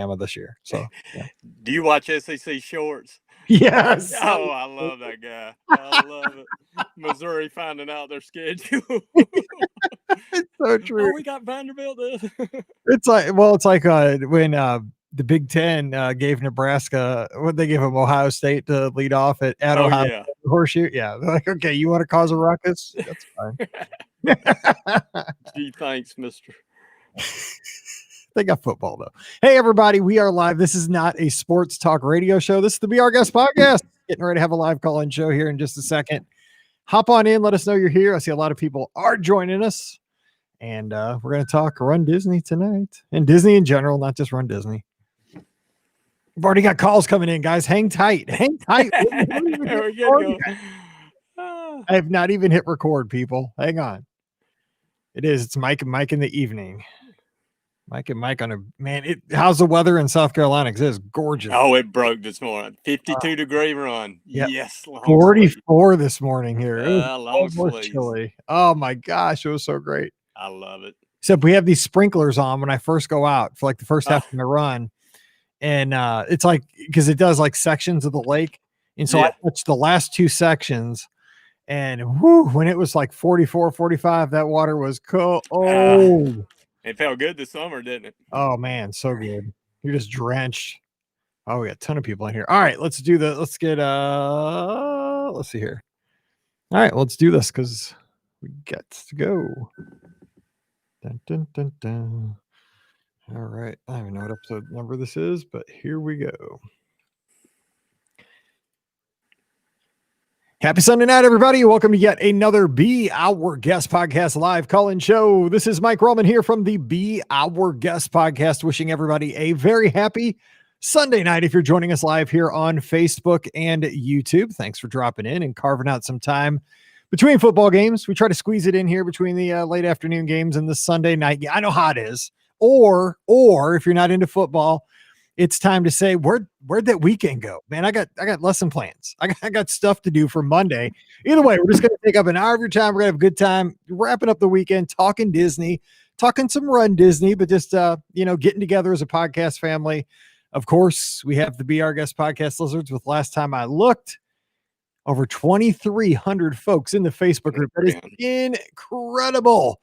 Alabama this year. So yeah. Do you watch SEC Shorts? Yes. Oh, I love that guy. I love it. Missouri finding out their schedule. It's so true. Oh, we got Vanderbilt. It's like when the Big Ten gave Nebraska, what they gave them Ohio State to lead off at Oh, Ohio yeah. State Horseshoe. Yeah, they're like, okay, you want to cause a ruckus? That's fine. Gee, thanks, Mister. They got football though. Hey, everybody, we are live. This is not a sports talk radio show. This is the Be Our Guest podcast. Getting ready to have a live call-in show here in just a second. Hop on in. Let us know you're here. I see a lot of people are joining us. And we're going to talk Run Disney tonight. And Disney in general, not just Run Disney. We've already got calls coming in, guys. Hang tight. Hang tight. There we go. I have not even hit record, people. Hang on. It is. It's Mike and Mike in the evening. Mike and Mike on a man. How's the weather in South Carolina? Because it's gorgeous. Oh, it broke this morning. 52-degree run. Yep. Yes. 44 this morning here. It was long almost chilly. Oh my gosh, it was so great. I love it. Except we have these sprinklers on when I first go out for like the first half of my run. And it's like, because it does like sections of the lake. And so I touched the last two sections. And when it was like 44, 45, that water was cold. Oh. It felt good this summer, didn't it? Oh, man, so good. You're just drenched. Oh, we got a ton of people in here. All right, let's see here. All right, let's do this because we got to go. Dun, dun, dun, dun. All right, I don't even know what episode number this is, but here we go. Happy Sunday night, everybody. Welcome to yet another Be Our Guest podcast live call-in show. This is Mike Roman here from the Be Our Guest podcast, wishing everybody a very happy Sunday night. If you're joining us live here on Facebook and YouTube, thanks for dropping in and carving out some time between football games. We try to squeeze it in here between the late afternoon games and the Sunday night. I know how it is. Or if you're not into football, it's time to say, where'd that weekend go? Man, I got lesson plans. I got stuff to do for Monday. Either way, we're just going to take up an hour of your time. We're going to have a good time wrapping up the weekend, talking Disney, talking some Run Disney, but just, getting together as a podcast family. Of course, we have the Be Our Guest podcast Lizards with last time I looked, over 2,300 folks in the Facebook group. That is incredible.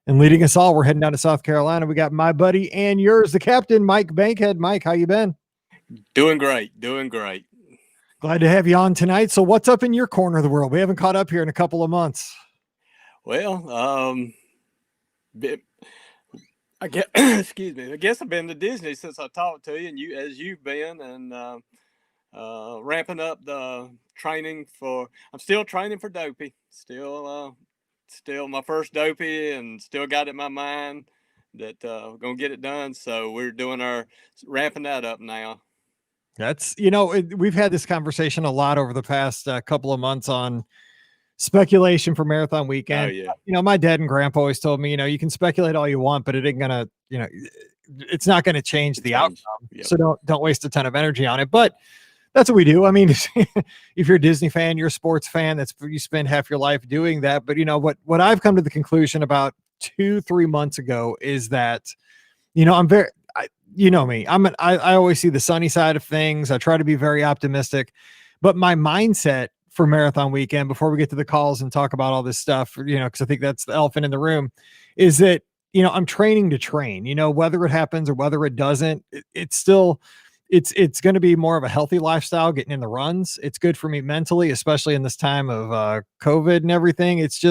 And leading us all, we're heading down to South Carolina. We got my buddy and yours, the captain, Mike Bankhead. Mike, how you been? Doing great. Glad to have you on tonight. So what's up in your corner of the world? We haven't caught up here in a couple of months. Well, I guess, excuse me. I guess I've been to Disney since I talked to you, and you've been, and ramping up the training I'm still training for Dopey. Still my first Dopey, and still got it in my mind that we're going to get it done. So we're ramping that up now. That's, we've had this conversation a lot over the past couple of months on speculation for marathon weekend. Oh, yeah. My dad and grandpa always told me, you can speculate all you want, but it ain't going to, it's not going to change the outcome. Yep. So don't waste a ton of energy on it. But that's what we do. I mean, if you're a Disney fan, you're a sports fan, you spend half your life doing that. But what I've come to the conclusion about 2-3 months ago is that, I'm very, me, I always see the sunny side of things. I try to be very optimistic, but my mindset for marathon weekend, before we get to the calls and talk about all this stuff, because I think that's the elephant in the room, is that, I'm training to train, whether it happens or whether it doesn't, it's still, it's going to be more of a healthy lifestyle, getting in the runs. It's good for me mentally, especially in this time of COVID and everything. It's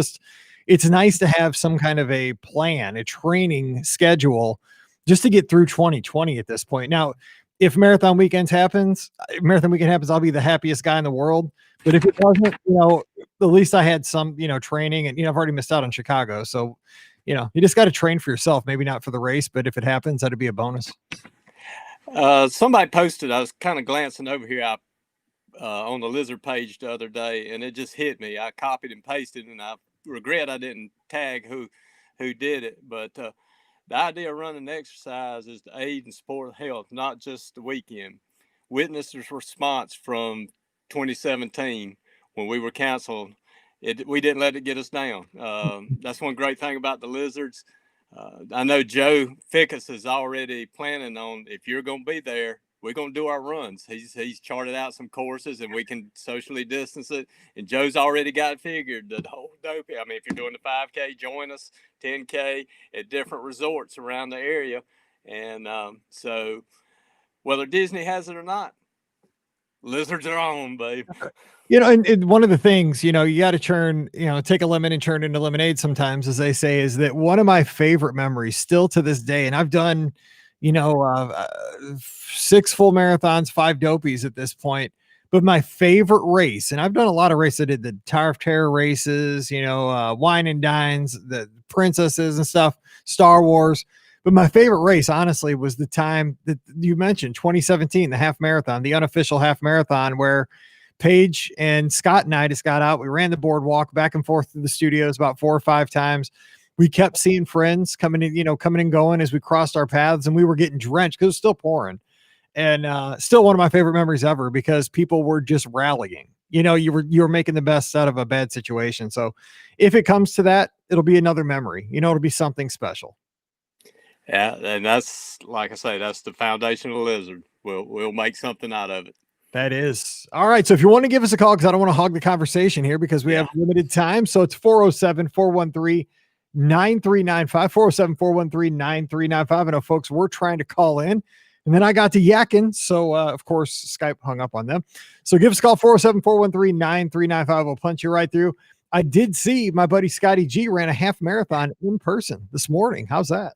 nice to have some kind of a plan, a training schedule just to get through 2020 at this point. Now, if marathon weekend happens, I'll be the happiest guy in the world. But if it doesn't, at least I had some, training, and, I've already missed out on Chicago. So, you just got to train for yourself, maybe not for the race, but if it happens, that'd be a bonus. Somebody posted, I was kind of glancing over here on the Lizard page the other day, and it just hit me. I copied and pasted, and I regret I didn't tag who did it. But the idea of running exercise is to aid and support health, not just the weekend. Witness the response from 2017 when we were canceled. We didn't let it get us down. That's one great thing about the Lizards. I know Joe Fickus is already planning on, if you're going to be there, we're going to do our runs. He's charted out some courses and we can socially distance it. And Joe's already got it figured. The whole dope. I mean, if you're doing the 5K, join us, 10K at different resorts around the area. And so whether Disney has it or not, lizards are on, babe. And one of the things, you got to take a lemon and turn it into lemonade sometimes, as they say, is that one of my favorite memories still to this day. And I've done, 6 full marathons, 5 dopies at this point, but my favorite race, and I've done a lot of races. I did the Tower of Terror races, Wine and Dines, the Princesses and stuff, Star Wars. But my favorite race, honestly, was the time that you mentioned, 2017, the half marathon, the unofficial half marathon, where Paige and Scott and I just got out. We ran the boardwalk back and forth to the studios about 4 or 5 times. We kept seeing friends coming and going as we crossed our paths, and we were getting drenched because it was still pouring. And still one of my favorite memories ever, because people were just rallying. You were making the best out of a bad situation. So if it comes to that, it'll be another memory. It'll be something special. Yeah, and that's, like I say, that's the foundation of the Lizard. We'll make something out of it. That is. All right. So if you want to give us a call, because I don't want to hog the conversation here because we have limited time. So it's 407-413-9395, 407-413-9395. I know, folks, we're trying to call in. And then I got to yakking. So, of course, Skype hung up on them. So give us a call, 407-413-9395. We'll punch you right through. I did see my buddy Scotty G ran a half marathon in person this morning. How's that?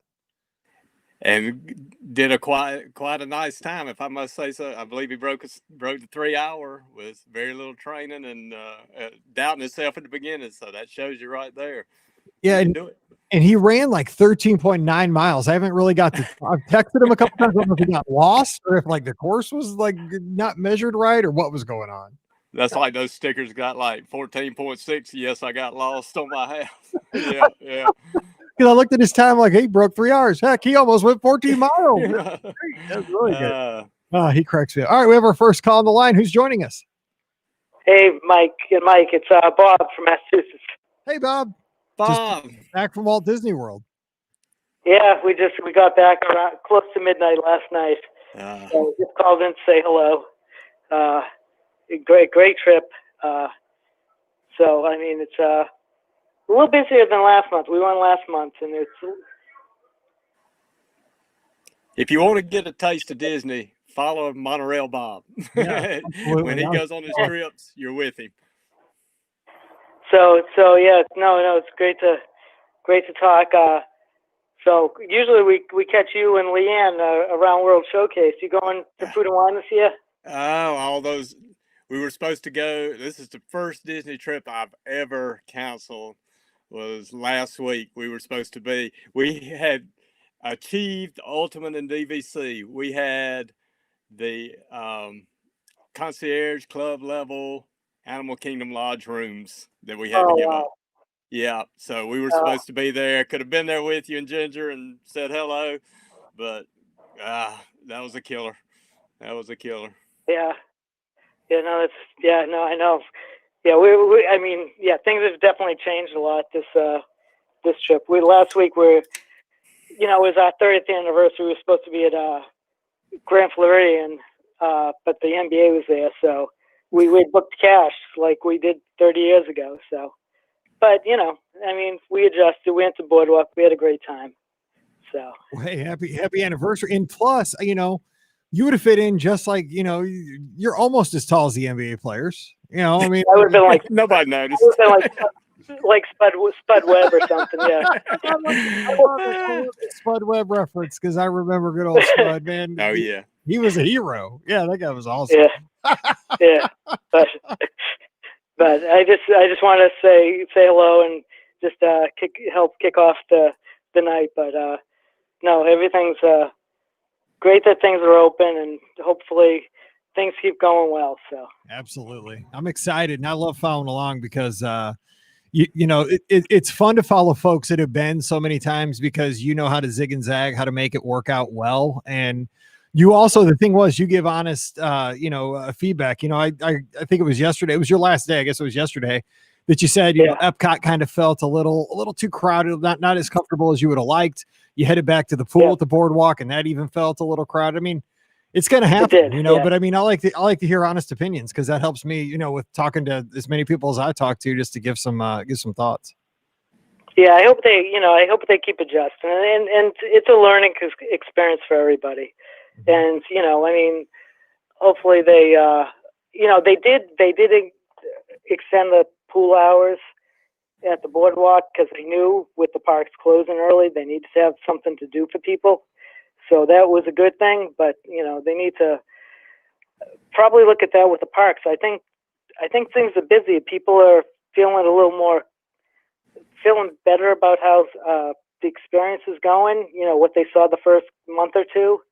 And did a quite a nice time, if I must say so. I believe he broke the 3 hour with very little training and doubting himself at the beginning. So that shows you right there. Yeah, and he ran like 13.9 miles. I haven't really got to. I've texted him a couple times. I don't know if he got lost or if the course was not measured right or what was going on. That's like those stickers got like 14.6. Yes, I got lost on my house. Yeah. Because I looked at his time like, hey, he broke 3 hours. Heck, he almost went 14 miles. That's really good. He cracks me up. All right, we have our first call on the line. Who's joining us? Hey, Mike. It's Bob from Massachusetts. Hey, Bob. Bob. Just back from Walt Disney World. Yeah, we got back around close to midnight last night. So just called in to say hello. Great trip. So, I mean, it's a little busier than last month. We went last month, and it's. If you want to get a taste of Disney, follow Monorail Bob. Yeah, when he goes on his trips, you're with him. So yeah, no, it's great to talk. So usually we catch you and Leanne around World Showcase. You going to Food and Wine this year? Oh, all those. We were supposed to go. This is the first Disney trip I've ever canceled. Was last week. We were supposed to be. We had achieved ultimate in DVC. We had the concierge club level Animal Kingdom Lodge rooms that we had to give up. Yeah, so we were supposed to be there. Could have been there with you and Ginger and said hello, but that was a killer. That was a killer. Yeah. I know. Yeah, I mean, things have definitely changed a lot this trip. Last week it was our 30th anniversary. We were supposed to be at Grand Floridian, but the NBA was there, so we booked cash like we did 30 years ago. So, but I mean, we adjusted. We went to Boardwalk. We had a great time. So, hey, happy anniversary! And plus, you would have fit in just like you're almost as tall as the NBA players. I mean, I would have been like nobody noticed. I would have been like Spud Webb or something. Yeah. I love the Spud Webb reference because I remember good old Spud, man. Oh yeah, he was a hero. Yeah, that guy was awesome. Yeah. But I just want to say hello and just help kick off the night. But no, everything's great that things are open and hopefully things keep going well. So absolutely, I'm excited and I love following along because it's fun to follow folks that have been so many times because you know how to zig and zag, how to make it work out well. And you also, the thing was, you give honest, feedback. I think it was yesterday. It was your last day. I guess it was yesterday that you said, you know, Epcot kind of felt a little too crowded, not as comfortable as you would have liked. You headed back to the pool at the boardwalk, and that even felt a little crowded. I mean, it's going to happen, you know, but I mean, I like to hear honest opinions, because that helps me, you know, with talking to as many people as I talk to, just to give some thoughts. Yeah, I hope they keep adjusting, and it's a learning experience for everybody. And you know, I mean, hopefully they, you know, they did extend the pool hours at the boardwalk, because they knew with the parks closing early, they needed to have something to do for people. So that was a good thing, but you know, they need to probably look at that with the parks. I think things are busy. People are feeling better about how the experience is going, you know, what they saw the first month or two.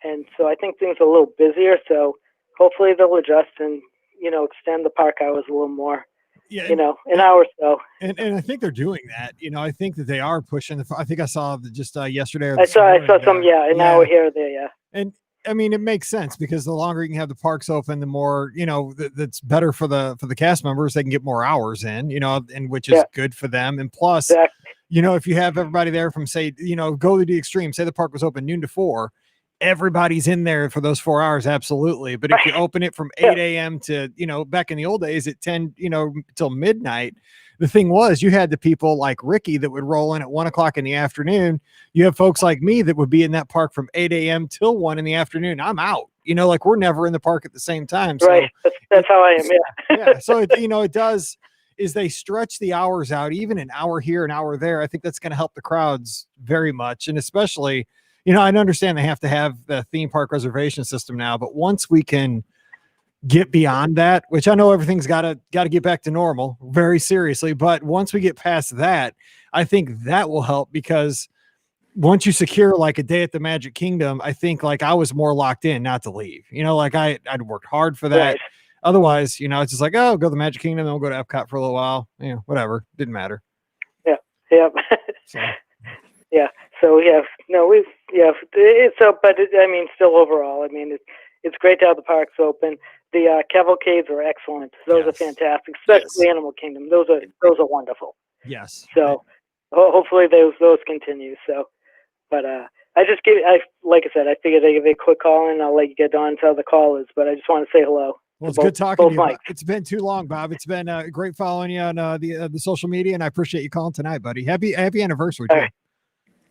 And so I think things are a little busier. So hopefully they'll adjust and, you know, extend the park hours a little more. Yeah, you know, an hour or so. And I think they're doing that. You know, I think that they are pushing. I think I saw just yesterday. Or I saw some. An hour here or there. Yeah. And I mean, it makes sense, because the longer you can have the parks open, the more, you know, that's better for the cast members. They can get more hours in, you know, and which is good for them. And plus, you know, if you have everybody there from, say, you know, go to the extreme, say the park was open noon to 4, everybody's in there for those 4 hours. Absolutely. But if you open it from 8 a.m. to, you know, back in the old days at 10, you know, till midnight, the thing was, you had the people like Ricky that would roll in at 1 o'clock in the afternoon. You have folks like me that would be in that park from 8 a.m. till 1 in the afternoon. I'm out, you know, like we're never in the park at the same time. So right. That's how I am. Yeah. Yeah. So, you know, it does, is they stretch the hours out, even an hour here, an hour there. I think that's going to help the crowds very much. And especially, you know, I understand they have to have the theme park reservation system now, but once we can get beyond that, which I know everything's got to get back to normal very seriously, but once we get past that, I think that will help, because once you secure like a day at the Magic Kingdom, I think like I was more locked in not to leave, you know, like I'd worked hard for that. Right. Otherwise, you know, it's just like, oh, go to the Magic Kingdom, then we'll go to Epcot for a little while, you know, whatever, didn't matter. Yeah. Yeah. So. Yeah. So I mean, still overall, I mean, it's great to have the parks open. The cavalcades are excellent. Those are fantastic, especially Animal Kingdom. Those are wonderful. Yes. So hopefully those continue. So, but like I said, I figured I'd give you a quick call, and I'll let you get on to the callers. But I just want to say hello. Well, it's good talking to you. It's been too long, Bob. It's been great following you on the social media, and I appreciate you calling tonight, buddy. Happy anniversary too. Right.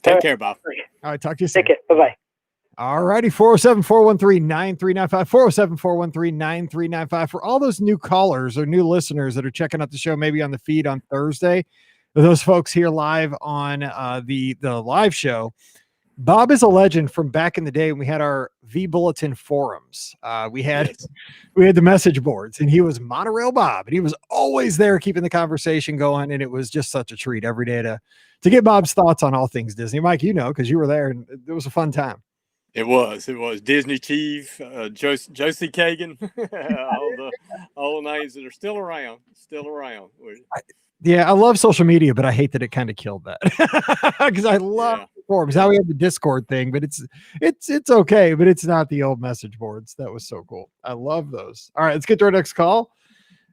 Take care, Bob. All right, talk to you soon. Take care. Bye-bye. All righty, 407-413-9395, 407-413-9395. For all those new callers or new listeners that are checking out the show, maybe on the feed on Thursday, those folks here live on the live show, Bob is a legend from back in the day when we had our V-Bulletin forums. We had the message boards, and he was Monorail Bob, and he was always there keeping the conversation going, and it was just such a treat every day to get Bob's thoughts on all things Disney. Mike, you know, because you were there, and it was a fun time. It was Disney Chief, Josie Kagan, all the names that are still around. Yeah, I love social media, but I hate that it kind of killed that, because I love forums. Now we have the Discord thing, but it's okay, but it's not the old message boards. That was so cool. I love those. All right, let's get to our next call,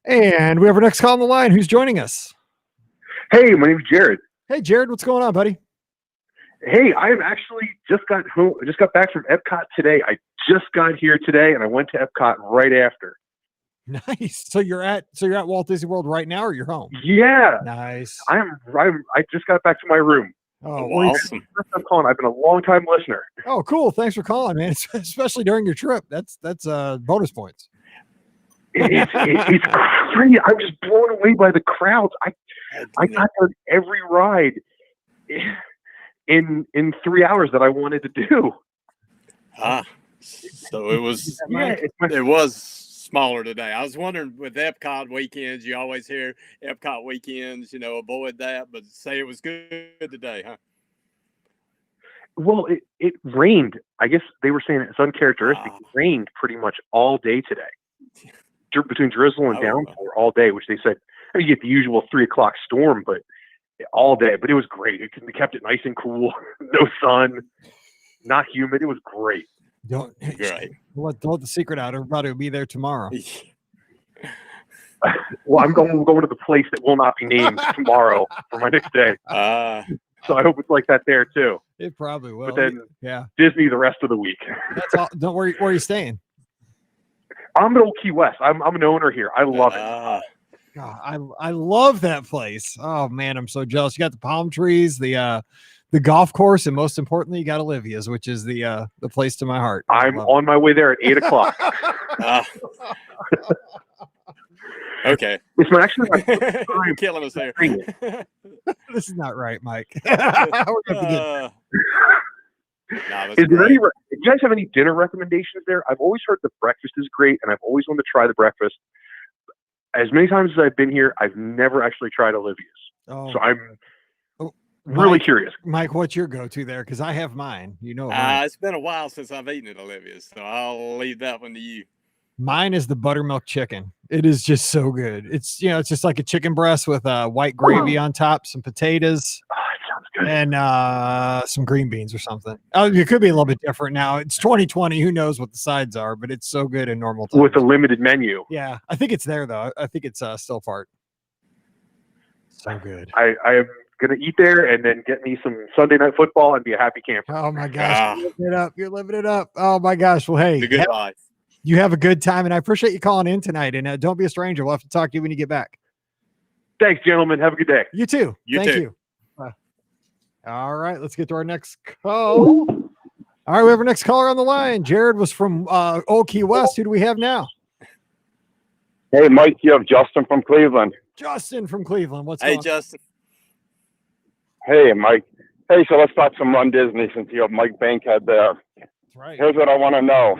and we have our next call on the line. Who's joining us? Hey, my name's Jared. Hey, Jared, what's going on, buddy? Hey, I've actually just got home. I just got back from Epcot today. I just got here today, and I went to Epcot right after. Nice. So you're at Walt Disney World right now, or you're home? Yeah. Nice. I just got back to my room. Oh, awesome. I'm calling. I've been a long time listener. Oh, cool. Thanks for calling, man. Especially during your trip. That's bonus points. It's crazy. I'm just blown away by the crowds. I got on every ride in 3 hours that I wanted to do. So it was it was smaller today. I was wondering, with Epcot weekends, you always hear Epcot weekends, you know, avoid that, but say it was good today, huh? Well, it rained. I guess they were saying it's uncharacteristic. It rained pretty much all day today, between drizzle and downpour all day, which they said, I mean, you get the usual 3 o'clock storm, but all day. But it was great. It kept it nice and cool. No sun, not humid. It was great. Don't let the secret out. Everybody will be there tomorrow. Well, I'm going to the place that will not be named tomorrow for my next day. So I hope it's like that there too. It probably will. But then yeah, Disney the rest of the week. that's all. Don't worry. Where are you staying? I'm in Old Key West. I'm an owner here. I love it. God, I love that place. Oh man, I'm so jealous. You got the palm trees, the golf course, and most importantly, you got Olivia's, which is the place to my heart. I'm on my way there at 8:00. Okay. It's actually You're killing us there. This is not right, Mike. We're gonna have to Is there any? Do you guys have any dinner recommendations there? I've always heard the breakfast is great, and I've always wanted to try the breakfast. As many times as I've been here, I've never actually tried Olivia's. Oh. So I'm really curious. Mike, what's your go-to there? Because I have mine. You know, it's been a while since I've eaten at Olivia's, so I'll leave that one to you. Mine is the buttermilk chicken. It is just so good. It's it's just like a chicken breast with white gravy on top, some potatoes. Oh, it sounds good. And some green beans or something. Oh, it could be a little bit different now. It's 2020. Who knows what the sides are, but it's so good in normal times. With a limited menu. Yeah, I think it's there though. I think it's still part. So good. I am gonna eat there and then get me some Sunday Night Football and be a happy camper. Oh my gosh, you're living it up. You're living it up. Oh my gosh. Well, hey, The good life. you have a good time, and I appreciate you calling in tonight. And don't be a stranger. We'll have to talk to you when you get back. Thanks, gentlemen. Have a good day. You too. You Thank too. you. All right, let's get to our next call. All right, we have our next caller on the line. Jared was from Old Key West. Who do we have now? Hey, Mike, you have Justin from Cleveland. Justin from Cleveland. What's Hey, going on? Justin. Hey, Mike. Hey, so let's talk some Run Disney since you have Mike Bankhead there. That's right. Here's what I want to know.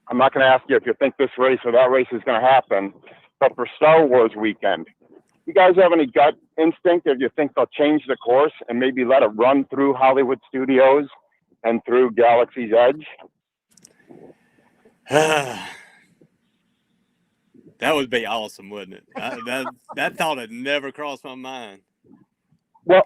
I'm not going to ask you if you think this race or that race is going to happen, but for Star Wars weekend, you guys have any gut instinct if you think they'll change the course and maybe let it run through Hollywood Studios and through Galaxy's Edge? That would be awesome, wouldn't it? That thought had never crossed my mind. Well,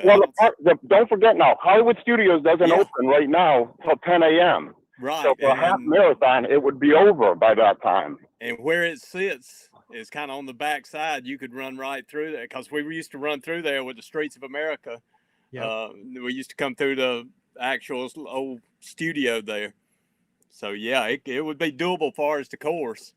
don't forget now, Hollywood Studios doesn't open right now till 10 a.m. Right. So for a half marathon, it would be over by that time. And where it sits is kind of on the back side. You could run right through there because we used to run through there with the Streets of America. Yeah. We used to come through the actual old studio there. So, yeah, it would be doable far as the course.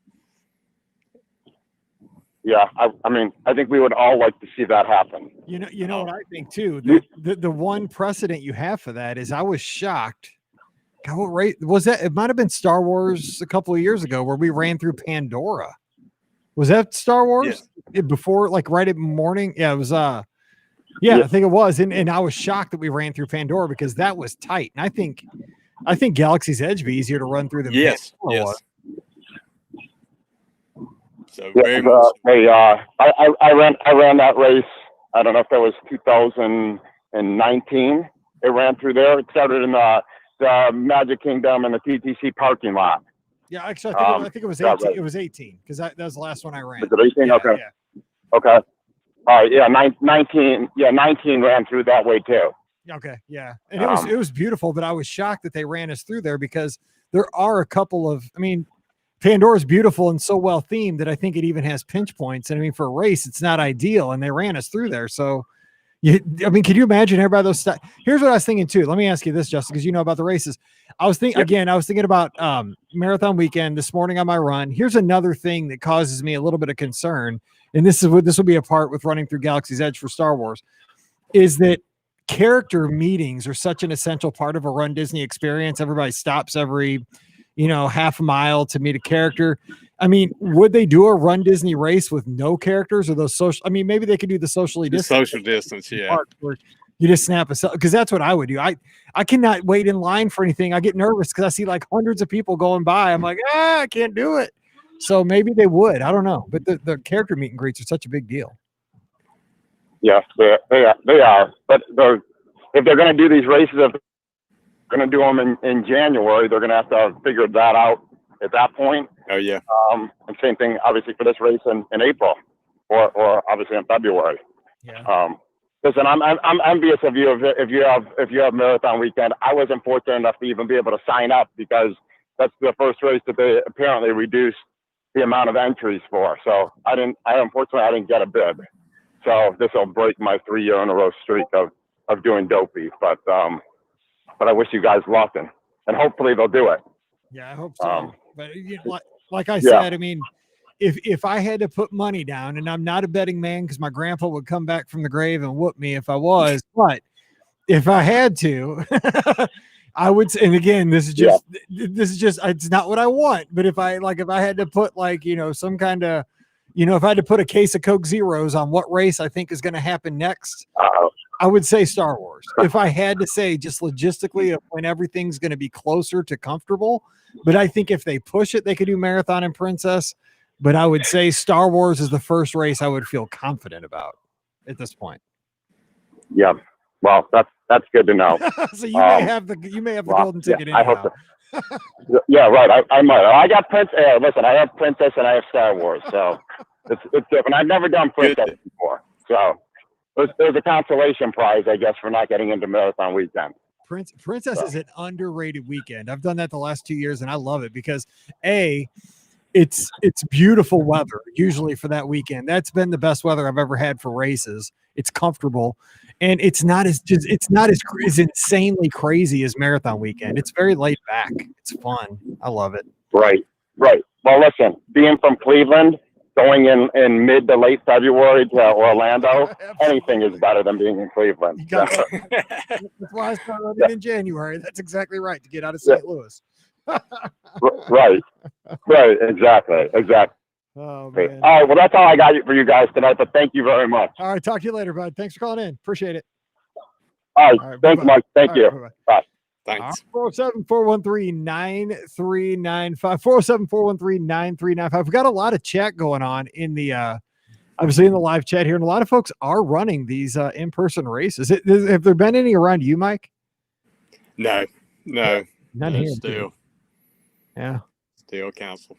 Yeah, I mean, I think we would all like to see that happen. You know what I think too. The one precedent you have for that is I was shocked. God, what rate was that? It might have been Star Wars a couple of years ago where we ran through Pandora. Was that Star Wars? Before, like right at morning? Yeah, it was. I think it was. And I was shocked that we ran through Pandora because that was tight. And I think Galaxy's Edge be easier to run through than Pandora was. So very much. I ran that race. I don't know if that was 2019. It ran through there. It started in the Magic Kingdom and the TTC parking lot. Yeah, actually, I think it was 18. Right. It was 18 because that was the last one I ran. Was it 18? Yeah, okay. Yeah. Okay. All right. Yeah. 19. Yeah. 19 ran through that way too. Okay. Yeah. And it was beautiful, but I was shocked that they ran us through there because there are a couple of, Pandora's beautiful and so well themed that I think it even has pinch points. And for a race, it's not ideal. And they ran us through there. So, can you imagine everybody those Here's what I was thinking too. Let me ask you this, Justin, because you know about the races. I was thinking about marathon weekend this morning on my run. Here's another thing that causes me a little bit of concern. And this will be a part with running through Galaxy's Edge for Star Wars, is that character meetings are such an essential part of a Run Disney experience. Everybody stops every half a mile to meet a character. Would they do a Run Disney race with no characters or those social? Maybe they could do the socially distance. Social distance, yeah. Where you just snap a selfie, because that's what I would do. I cannot wait in line for anything. I get nervous because I see like hundreds of people going by. I'm like, I can't do it. So maybe they would. I don't know. But the character meet and greets are such a big deal. Yes, they are. But if they're going to do these races, if they're going to do them in January, they're going to have to figure that out at that point. Oh yeah. And same thing, obviously, for this race in April, or obviously in February. Yeah. Listen, I'm envious of you if you have marathon weekend. I wasn't fortunate enough to even be able to sign up because that's the first race that they apparently reduced the amount of entries for. So unfortunately I didn't get a bid. So this will break my 3-year in a row streak of doing Dopey. But I wish you guys luck, and hopefully they'll do it. Yeah, I hope so. But like I Yeah. said, I mean, if I had to put money down, and I'm not a betting man because my grandpa would come back from the grave and whoop me if I was, but if I had to, I would say, and again, this is just, it's not what I want, but if I had to put some kind of, if I had to put a case of Coke Zeros on what race I think is going to happen next, I would say Star Wars. If I had to say just logistically of when everything's going to be closer to comfortable, but I think if they push it, they could do Marathon and Princess. But I would say Star Wars is the first race I would feel confident about at this point. Yeah. Well, that's good to know. So you may have the golden ticket. I hope so. Yeah, right. I might. I got Princess. Listen, I have Princess and I have Star Wars, so it's different. I've never done Princess before, so there's a consolation prize, I guess, for not getting into Marathon weekend. Princess is an underrated weekend. I've done that the last 2 years, and I love it because it's beautiful weather usually for that weekend. That's been the best weather I've ever had for races. It's comfortable, and it's not as insanely crazy as Marathon weekend. It's very laid back. It's fun. I love it. Right. Well, listen, being from Cleveland, going in mid to late February to Orlando, anything is better than being in Cleveland. That's why I started running in January. That's exactly right, to get out of St. Louis. Right. Exactly. Oh, Great. man. All right. Well, that's all I got for you guys tonight, but thank you very much. All right. Talk to you later, bud. Thanks for calling in. Appreciate it. All right. Thanks, Mike. Thank you. Bye-bye. Bye. Thanks. 407-413-9395. 407-413-9395. We've got a lot of chat going on in the obviously in the live chat here, and a lot of folks are running these in-person races. Have there been any around you, Mike? No. None here. Still. Yeah. Still council.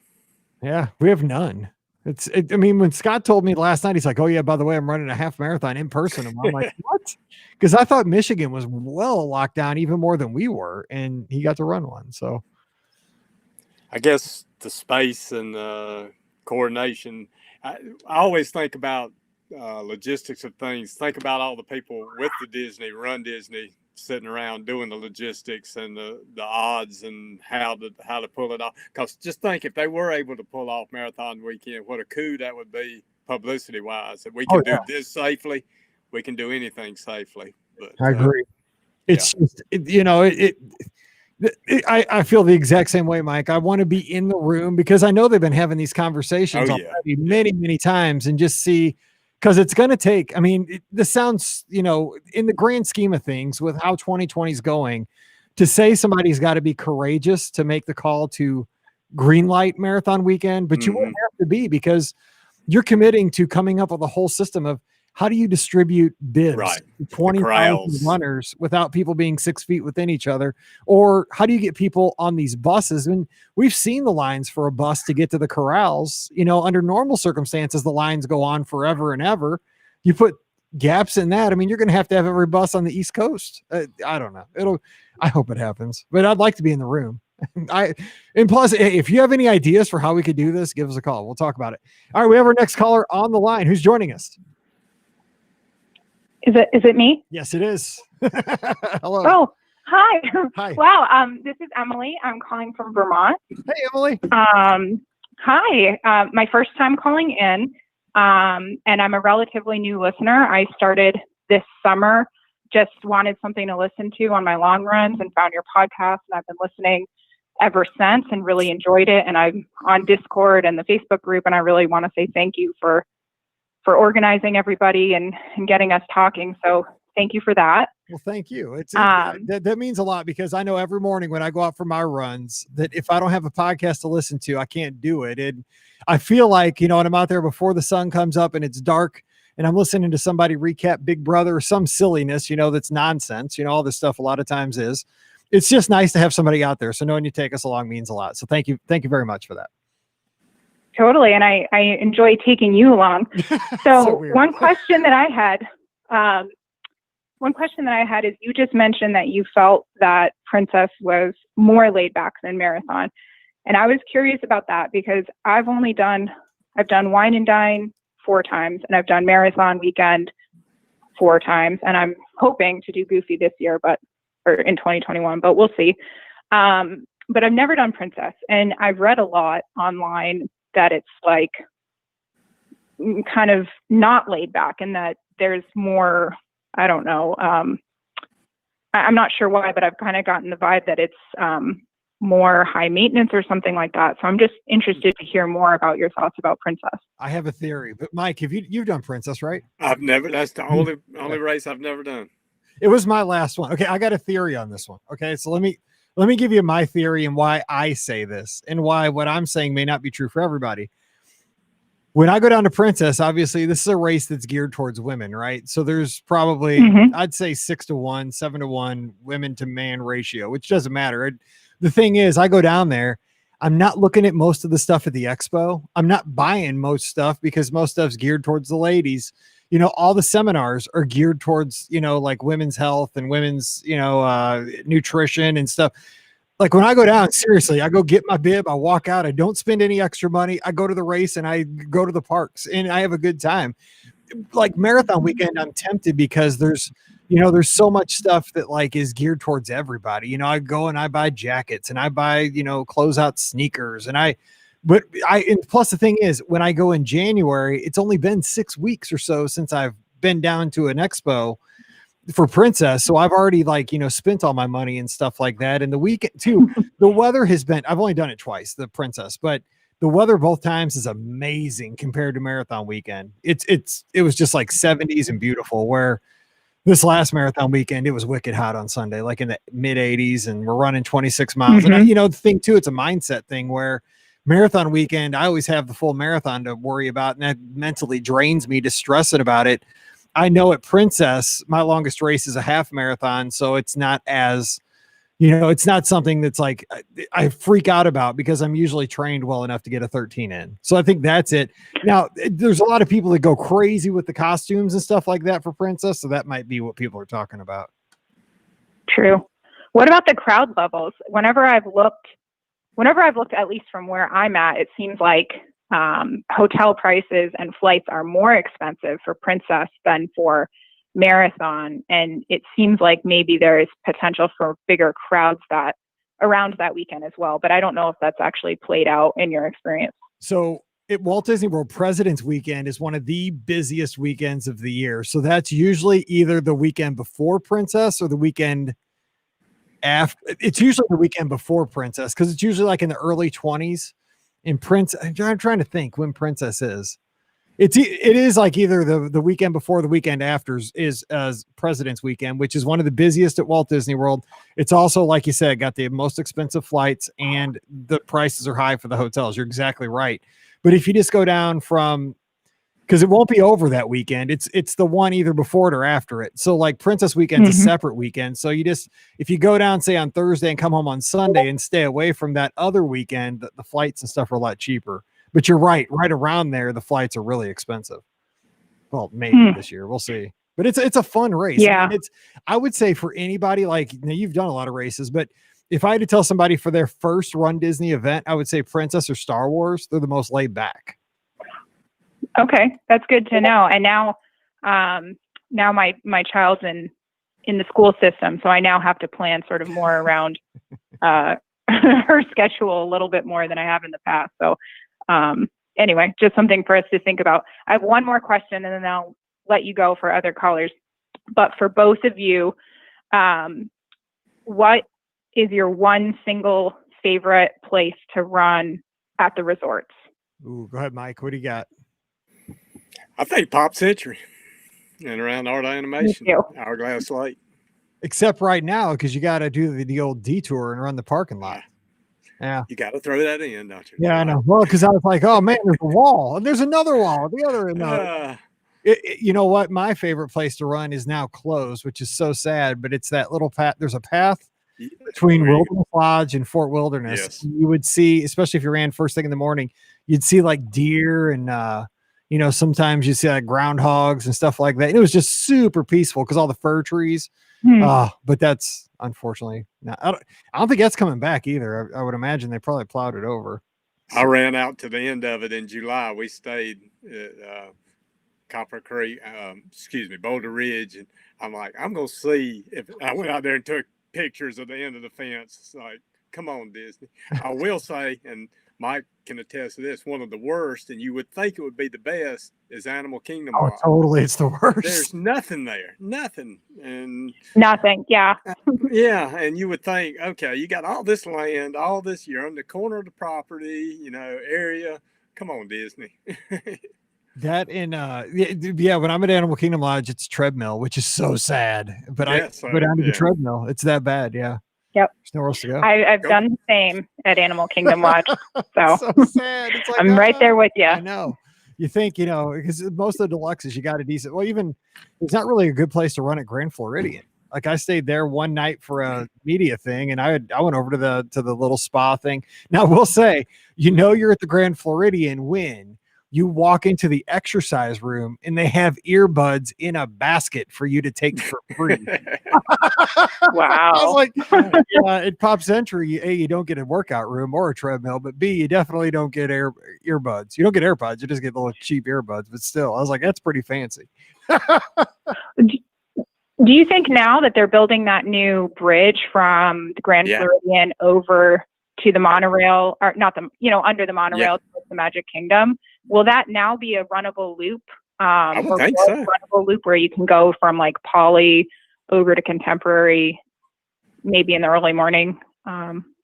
Yeah, we have none. I mean, when Scott told me last night, he's like, "Oh yeah, by the way, I'm running a half marathon in person." And I'm like, "What?" Because I thought Michigan was well locked down even more than we were, and he got to run one. So, I guess the space and coordination. I always think about logistics of things. Think about all the people with the Disney, Run Disney, sitting around doing the logistics and the odds and how to pull it off. Because just think, if they were able to pull off Marathon weekend, what a coup that would be publicity wise. If we can do this safely, we can do anything safely. But I agree. It's just, I feel the exact same way, Mike. I want to be in the room because I know they've been having these conversations already many times, and just see. Because it's going to take, I mean, this sounds, in the grand scheme of things with how 2020 is going, to say somebody's got to be courageous to make the call to green light Marathon weekend, but you wouldn't have to be, because you're committing to coming up with a whole system of how do you distribute bids to 20,000 runners without people being 6 feet within each other? Or how do you get people on these buses? And we've seen the lines for a bus to get to the corrals. Under normal circumstances, the lines go on forever and ever. You put gaps in that. I mean, you're going to have every bus on the East Coast. I don't know. I hope it happens, but I'd like to be in the room. And plus, if you have any ideas for how we could do this, give us a call. We'll talk about it. All right. We have our next caller on the line. Who's joining us? Is it me? Yes, it is. Hello. Oh, hi. Hi. Wow. This is Emily. I'm calling from Vermont. Hey, Emily. Hi. My first time calling in, and I'm a relatively new listener. I started this summer, just wanted something to listen to on my long runs, and found your podcast, and I've been listening ever since and really enjoyed it. And I'm on Discord and the Facebook group, and I really want to say thank you for organizing everybody and getting us talking. So thank you for that. Well, thank you. That means a lot, because I know every morning when I go out for my runs that if I don't have a podcast to listen to, I can't do it. And I feel like, when I'm out there before the sun comes up and it's dark and I'm listening to somebody recap Big Brother or some silliness, that's nonsense, all this stuff a lot of times is. It's just nice to have somebody out there. So knowing you take us along means a lot. So thank you. Thank you very much for that. Totally. And I enjoy taking you along. So one question that I had is, you just mentioned that you felt that Princess was more laid back than Marathon. And I was curious about that because I've done Wine and Dine 4 times, and I've done Marathon Weekend 4 times, and I'm hoping to do Goofy this year, or in 2021, but we'll see. But I've never done Princess, and I've read a lot online that it's like kind of not laid back, and that there's more, I don't know, I'm not sure why, but I've kind of gotten the vibe that it's more high maintenance or something like that. So I'm just interested to hear more about your thoughts about Princess. I have a theory, but Mike, you've done Princess, right? I've never. That's the only race I've never done. It was my last one. Okay, I got a theory on this one. Okay, so let me give you my theory and why I say this and why what I'm saying may not be true for everybody. When I go down to Princess, obviously this is a race that's geared towards women, right? So there's probably, I'd say 6-to-1, 7-to-1 women to man ratio, which doesn't matter. The thing is, I go down there, I'm not looking at most of the stuff at the expo. I'm not buying most stuff because most stuff's geared towards the ladies. You know, all the seminars are geared towards, you know, like women's health and women's, you know, nutrition and stuff. Like when I go down, seriously, I go get my bib, I walk out, I don't spend any extra money. I go to the race and I go to the parks and I have a good time. Like Marathon Weekend, I'm tempted because there's so much stuff that like is geared towards everybody. You know, I go and I buy jackets and I buy, you know, closeout sneakers and plus the thing is when I go in January, it's only been 6 weeks or so since I've been down to an expo for Princess. So I've already like, you know, spent all my money and stuff like that. And the weekend too, the weather has been, I've only done it twice, the Princess, but the weather both times is amazing compared to Marathon Weekend. It was just like 70s and beautiful, where this last Marathon Weekend, it was wicked hot on Sunday, like in the mid 80s, and we're running 26 miles. And you know, the thing too, it's a mindset thing where Marathon Weekend, I always have the full marathon to worry about, and that mentally drains me to stressing about it. I know at Princess, my longest race is a half marathon. So it's not as, you know, it's not something that's like I freak out about because I'm usually trained well enough to get a 13 in. So I think that's it. Now, there's a lot of people that go crazy with the costumes and stuff like that for Princess. So that might be what people are talking about. True. What about the crowd levels? Whenever I've looked, at least from where I'm at, it seems like hotel prices and flights are more expensive for Princess than for Marathon, and it seems like maybe there is potential for bigger crowds around that weekend as well, but I don't know if that's actually played out in your experience. So at Walt Disney World, President's Weekend is one of the busiest weekends of the year. So that's usually either the weekend before Princess or the weekend after. It's usually the weekend before Princess because it's usually like in the early 20s. In Princess, I'm trying to think when Princess is. It is like either the weekend before, the weekend after is President's Weekend, which is one of the busiest at Walt Disney World. It's also, like you said, got the most expensive flights and the prices are high for the hotels. You're exactly right. But if you just go down because it won't be over that weekend. It's the one either before it or after it. So like Princess Weekend's a separate weekend. So if you go down, say on Thursday and come home on Sunday and stay away from that other weekend, the flights and stuff are a lot cheaper. But you're right around there, the flights are really expensive. Well, maybe this year, we'll see. But it's a fun race. Yeah. I mean, I would say for anybody, like, now you've done a lot of races, but if I had to tell somebody for their first Run Disney event, I would say Princess or Star Wars. They're the most laid back. Okay, that's good to know. And now my child's in the school system, so I now have to plan sort of more around her schedule a little bit more than I have in the past. So anyway, just something for us to think about. I have one more question, and then I'll let you go for other callers. But for both of you, what is your one single favorite place to run at the resorts? Ooh, go ahead, Mike. What do you got? I think Pop Century and around Art Animation, Hourglass Lake. Except right now, because you got to do the old detour and run the parking lot. Yeah. You got to throw that in, don't you? Yeah, I know. Well, because I was like, oh man, there's a wall and there's another wall. The other end. You know what? My favorite place to run is now closed, which is so sad, but it's that little path. There's a path between Wilderness Lodge and Fort Wilderness. Yes. You would see, especially if you ran first thing in the morning, you'd see like deer and, sometimes you see like groundhogs and stuff like that. And it was just super peaceful because all the fir trees, But that's unfortunately not. I don't think that's coming back either. I would imagine they probably plowed it over. I ran out to the end of it in July. We stayed at Copper Creek, Boulder Ridge, and I'm like, I'm gonna see if I went out there and took pictures of the end of the fence. It's like, come on, Disney. I will say, and Mike can attest to this, one of the worst, and you would think it would be the best, is Animal Kingdom. Oh, totally, it's the worst. There's nothing there, nothing, and Nothing. Yeah. yeah, and you would think, okay, you got all this land, all this, you're on the corner of the property, area. Come on, Disney. That in yeah, when I'm at Animal Kingdom Lodge, it's treadmill, which is so sad. But I go down to the treadmill. It's that bad. Yeah. Yep. There's nowhere else to go. I've done the same at Animal Kingdom Lodge. So, so sad. It's like, I'm right there with you. I know. You think, because most of the deluxes, you got a decent, well, even it's not really a good place to run at Grand Floridian. Like I stayed there one night for a media thing, and I went over to the little spa thing. Now we'll say, you're at the Grand Floridian when you walk into the exercise room and they have earbuds in a basket for you to take for free. Wow. I was like, at Pop Century, A, you don't get a workout room or a treadmill, but B, you definitely don't get earbuds. You don't get AirPods, you just get little cheap earbuds, but still, I was like, that's pretty fancy. Do you think now that they're building that new bridge from the Grand Floridian over to the monorail, or not under the monorail to the Magic Kingdom, will that now be a runnable loop? I would think so. Runnable loop where you can go from like Poly over to Contemporary, maybe in the early morning.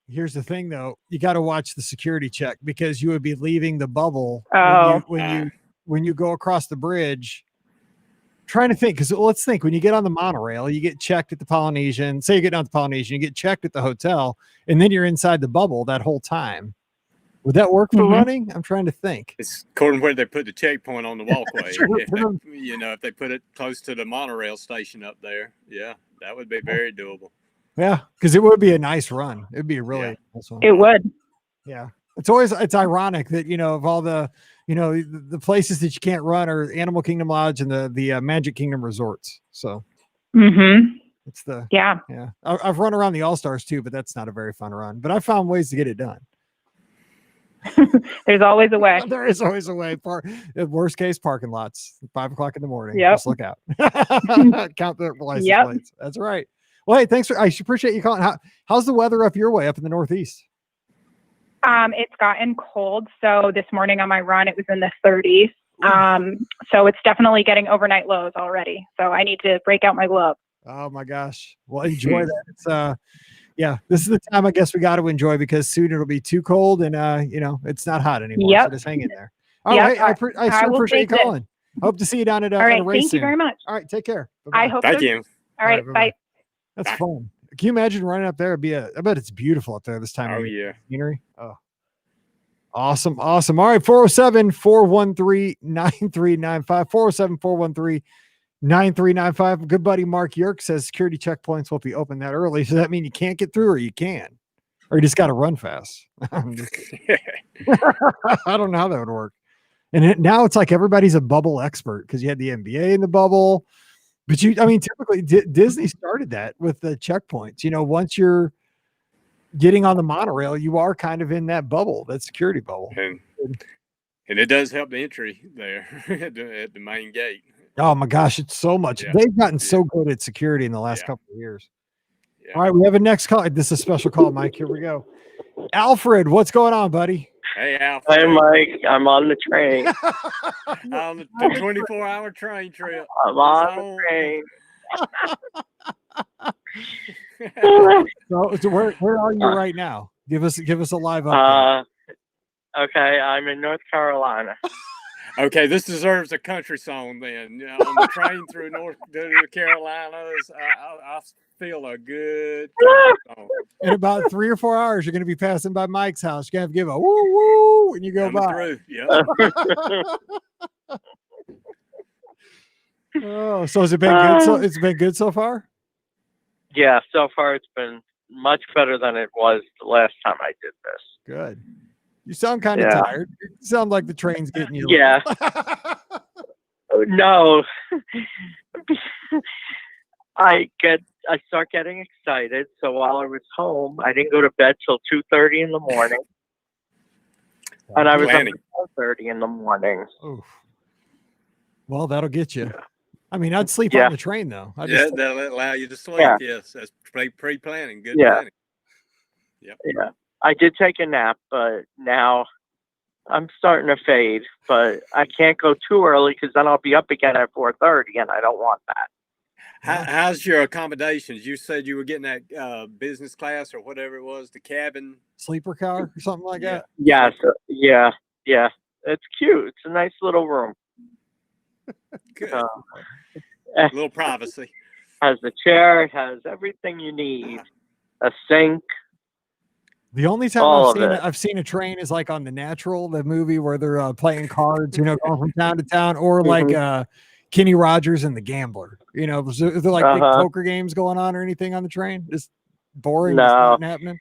Here's the thing, though: you got to watch the security check, because you would be leaving the bubble when you go across the bridge. Trying to think, because let's think, when you get on the monorail, you get checked at the Polynesian. Say you get down to the Polynesian, you get checked at the hotel, and then you're inside the bubble that whole time. Would that work for running? I'm trying to think. It's according to where they put the checkpoint on the walkway. Sure. If they put it close to the monorail station up there, that would be very doable. Yeah, because it would be a nice run. It'd be a really nice one. It would. Yeah. It's ironic that, of all the, the places that you can't run are Animal Kingdom Lodge and the Magic Kingdom resorts. So it's I've run around the All-Stars too, but that's not a very fun run, but I found ways to get it done. There's always a way. There is always a way. Worst case, parking lots, 5 o'clock in the morning. Yep. Just look out. Count the license plates. That's right. Well, hey, thanks. I appreciate you calling. How's the weather up your way, up in the Northeast? It's gotten cold. So this morning on my run, it was in the 30s. So it's definitely getting overnight lows already. So I need to break out my glove. Oh my gosh. Well, enjoy that. It's this is the time I guess we got to enjoy, because soon it'll be too cold and it's not hot anymore. Yep. So just hang in there. All right. I sure appreciate you calling. Hope to see you down at all right. a race Thank you very much. All right. Take care. Bye-bye. I hope Thank so. you. All right. Bye. That's fun. Can you imagine running up there? I bet it's beautiful up there this time. Oh, yeah. Scenery. Oh, awesome. Awesome. All right. 407-413-9395. 407-413-9395. Good buddy Mark Yerk says security checkpoints won't be open that early. So that mean you can't get through, or you can, or you just got to run fast? I don't know how that would work. And now it's like everybody's a bubble expert, because you had the NBA in the bubble. But typically Disney started that with the checkpoints. Once you're getting on the monorail, you are kind of in that bubble, that security bubble. And it does help the entry there at the main gate. Oh my gosh, it's so much. Yeah. They've gotten so good at security in the last couple of years. Yeah. All right, we have a next call. This is a special call, Mike. Here we go. Alfred, what's going on, buddy? Hey, Alfred. Hey, Mike. I'm on the train. On the 24-hour train trip. I'm on the train. So where are you right now? Give us a live update. Okay, I'm in North Carolina. Okay, this deserves a country song then. On the train through the Carolinas, I feel a good country song. In about 3 or 4 hours, you're going to be passing by Mike's house. You're going to have to give a woo woo when you go Coming by. through. Yeah. Oh, so has it been good? So it's been good so far? Yeah, so far it's been much better than it was the last time I did this. Good. You sound kind of tired. You sound like the train's getting you. Yeah. No. I get I start getting excited. So while I was home, I didn't go to bed till 2:30 in the morning, and I was up Planning. at 4:30 in the morning. Oof. Well, that'll get you. I mean, I'd sleep Yeah. on the train though. I Yeah, just, that'll allow you to sleep. Yeah. Yes, that's pre-planning. Good Yeah. planning. Yeah, I did take a nap, but now I'm starting to fade. But I can't go too early because then I'll be up again at 4:30, and I don't want that. How's your accommodations? You said you were getting that business class or whatever it was, the cabin. sleeper car or something like that. Yes, yeah. It's cute. It's a nice little room. Good. Uh, A little privacy. Has the chair. It has everything you need. A sink. The only time All I've of seen it. I've seen a train is like on The Natural, the movie where they're playing cards, going from town to town, or like Kenny Rogers and the Gambler. Is there like big poker games going on or anything on the train? Just boring. No. Just nothing happening.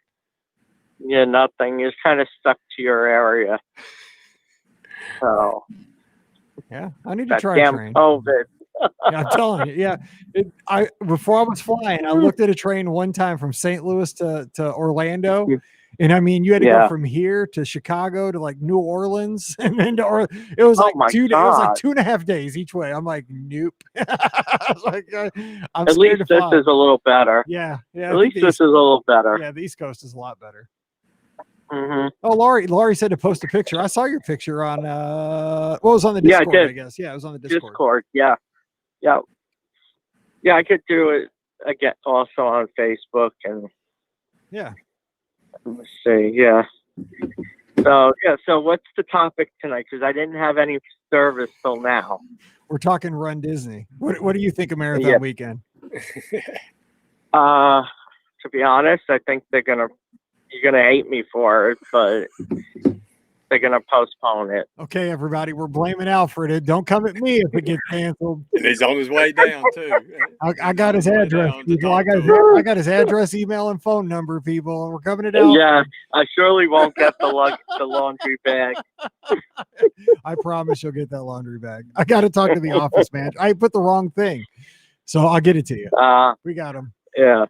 Yeah, nothing. You're kind of stuck to your area. So Yeah, I need to that try a damn train. COVID. Yeah, I'm telling you. Yeah, before I was flying, I looked at a train one time from St. Louis to Orlando, and I mean, you had to go from here to Chicago to like New Orleans, and then it was like my 2 days. It was like God. 2.5 days each way. I'm like, nope. I was like, I'm At scared least to this fly. is a little better. Yeah. At least this is a little better. Yeah, the East Coast is a lot better. Mm-hmm. Oh, Laurie said to post a picture. I saw your picture on what was on the Discord, I did. guess. Yeah, it was on the Discord. Discord. Yeah. I could do it again also on Facebook and Yeah. let's see. Yeah. So what's the topic tonight? Because I didn't have any service till now. We're talking Run Disney. What do you think of Marathon Weekend? To be honest, I think you're gonna hate me for it, but they're gonna postpone it. Okay, everybody, we're blaming Alfred. Don't come at me if it gets canceled. And he's on his way down too. I got his address, people. I got his address, email, and phone number, people. We're coming to Alfred. Yeah, I surely won't get the laundry bag. I promise you'll get that laundry bag. I got to talk to the office man. I put the wrong thing, so I'll get it to you. We got him. Yeah.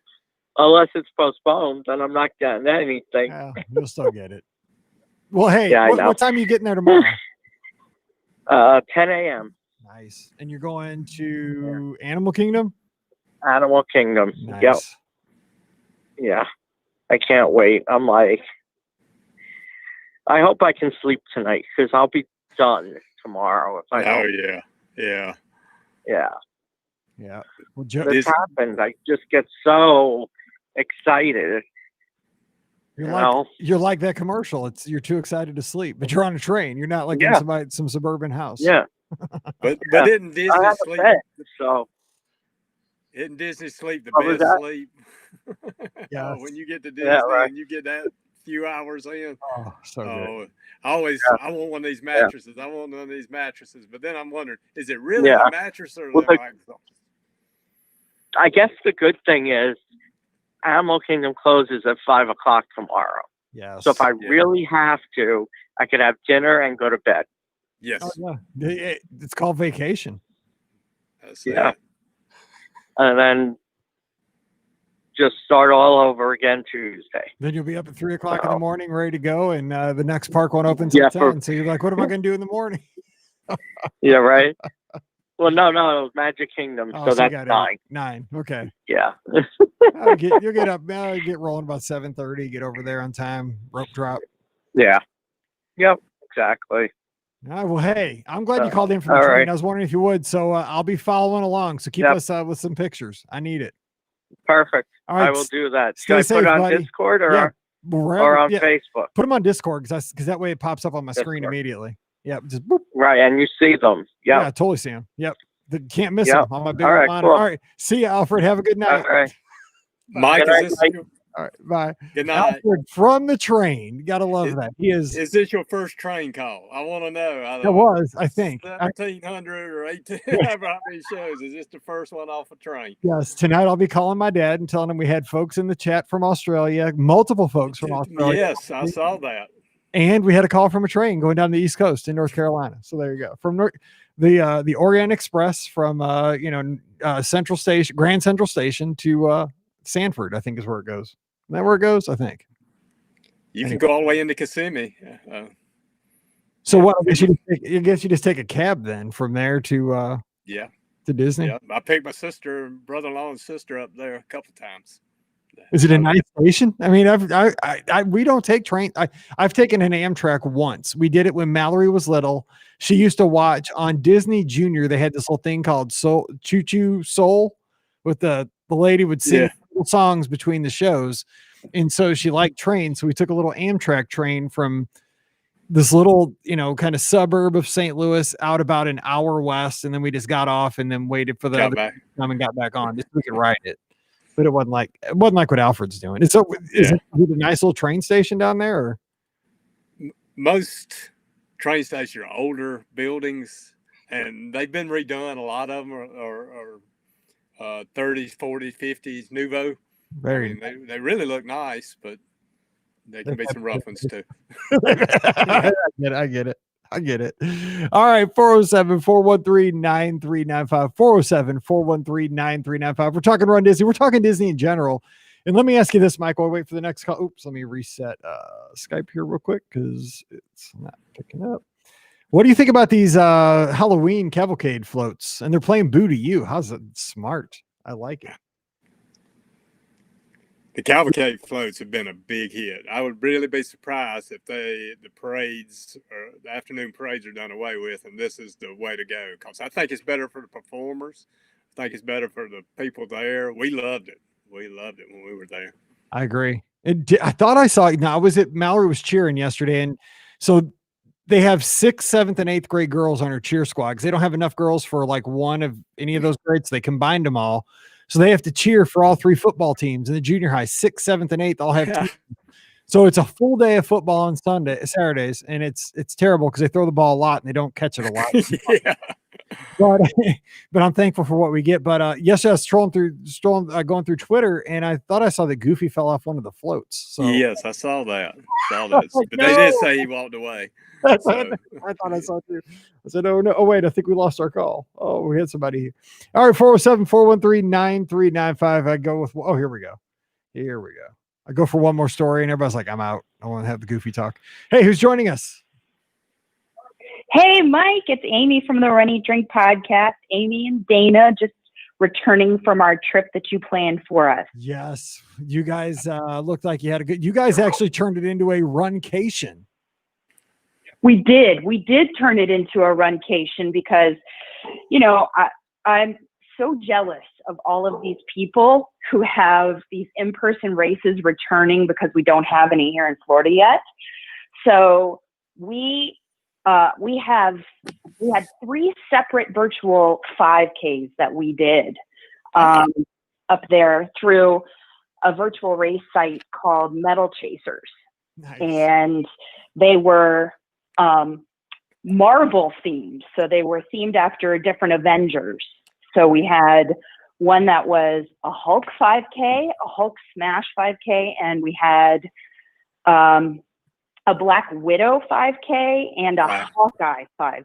Unless it's postponed, then I'm not getting anything. You'll still get it. Well, hey, Yeah, what time are you getting there tomorrow? 10 a.m. Nice. And you're going to Animal Kingdom? Animal Kingdom. Nice. Yep. Yeah. I can't wait. I'm like, I hope I can sleep tonight because I'll be done tomorrow if I don't. Yeah. Yeah. Well, This happens. I just get so excited. You're like that commercial. You're too excited to sleep, but you're on a train. You're not like in some suburban house. Yeah. But didn't Disney I have sleep? a bed, so Isn't Disney sleep the What was best that? sleep? Yeah. When you get to Disney right. and you get that few hours in. Oh, so good. I want one of these mattresses. I want one of these mattresses. But then I'm wondering, is it really a mattress or Well, like I guess the good thing is Animal Kingdom closes at 5:00 tomorrow. Yes. So if I really have to, I could have dinner and go to bed. Yes. Oh, yeah. It's called vacation. Yeah. And then just start all over again Tuesday. Then you'll be up at 3:00 in the morning, ready to go, and the next park won't open until 10. So you're like, what am I going to do in the morning? Yeah, right. Well, no, Magic Kingdom. Oh, so you that's got 9. 9. Okay. Yeah. You'll get up now. Get rolling about 7:30. Get over there on time. Rope drop. Yeah. Yep. Exactly. All right, well, hey, I'm glad you called in for the all train. right. I was wondering if you would. So I'll be following along. So keep us with some pictures. I need it. Perfect. All right, I will do that. stay Should I safe, put it on buddy. Discord or, Yeah, or on Facebook? Put them on Discord because that way it pops up on my screen immediately. Yep. Just boop. Right, and you see them. Yep. Yeah, I totally see them. Yep. Can't miss Yep. them on my big All right, monitor. cool. All right. See you, Alfred. Have a good night. All right. Mike, Good is night, this All right. Bye. good night? Alfred from the train. You gotta love that. He is. Is this your first train call? I want to know. It was, I think. 1700 or 18, however many shows. Is this the first one off a train? Yes. Tonight I'll be calling my dad and telling him we had folks in the chat from Australia, multiple folks from Australia. Yes, I saw that. And we had a call from a train going down the East Coast in North Carolina. So there you go. From the Orient Express from Central Station, Grand Central Station to Sanford, I think is where it goes. Isn't that where it goes? I think. You Anyway. can go all the way into Kissimmee. So what? I guess you just take a cab then from there to Disney. Yeah. I picked my sister, brother-in-law, and sister up there a couple times. Is it a nice station? I mean, we don't take train. I've taken an Amtrak once. We did it when Mallory was little. She used to watch on Disney Junior. They had this little thing called Choo Choo Soul, with the lady would sing little songs between the shows, and so she liked trains. So we took a little Amtrak train from this little, kind of suburb of St. Louis out about an hour west, and then we just got off and then waited for the other to come and got back on just so we could ride it. But it wasn't like what Alfred's doing. Is it a nice little train station down there? Or? Most train stations are older buildings, and they've been redone. A lot of them are 30s, 40s, 50s, nouveau. They really look nice, but there can be some rough ones too. I get it. All right. 407-413-9395. 407-413-9395. We're talking Run Disney. We're talking Disney in general. And let me ask you this, Michael. I'll wait for the next call. Oops, let me reset Skype here real quick because it's not picking up. What do you think about these Halloween cavalcade floats? And they're playing Boo to You. How's it? Smart. I like it. The cavalcade floats have been a big hit. I would really be surprised if the parades or the afternoon parades are done away with, and this is the way to go. Because I think it's better for the performers. I think it's better for the people there. We loved it. We loved it when we were there. I agree. I thought I saw. Now, Mallory was cheering yesterday, and so they have 6th, 7th, and 8th grade girls on her cheer squad because they don't have enough girls for like one of any of those grades. So they combined them all. So they have to cheer for all 3 football teams in the junior high. 6th, 7th, and 8th all have teams. So it's a full day of football on Saturdays, and it's terrible because they throw the ball a lot and they don't catch it a lot. Yeah. But I'm thankful for what we get. But yesterday I was going through Twitter, and I thought I saw that Goofy fell off one of the floats. So yes, I saw that. But they did say he walked away. I thought I saw it too. I said, oh no, wait, I think we lost our call. Oh, we had somebody here. All right, 407-413-9395. I go with here we go. I go for one more story, and everybody's like, I'm out. I want to have the Goofy talk. Hey, who's joining us? Hey, Mike, it's Amy from the Run Eat Drink podcast. Amy and Dana just returning from our trip that you planned for us. Yes, you guys looked like you had you guys actually turned it into a runcation. We did turn it into a runcation because, I'm so jealous of all of these people who have these in-person races returning because we don't have any here in Florida yet. So we had 3 separate virtual 5Ks that we did up there through a virtual race site called Metal Chasers. Nice. And they were Marvel themed. So they were themed after different Avengers. So we had one that was a Hulk 5K, a Hulk Smash 5K, and we had a Black Widow 5K and a Hawkeye 5K.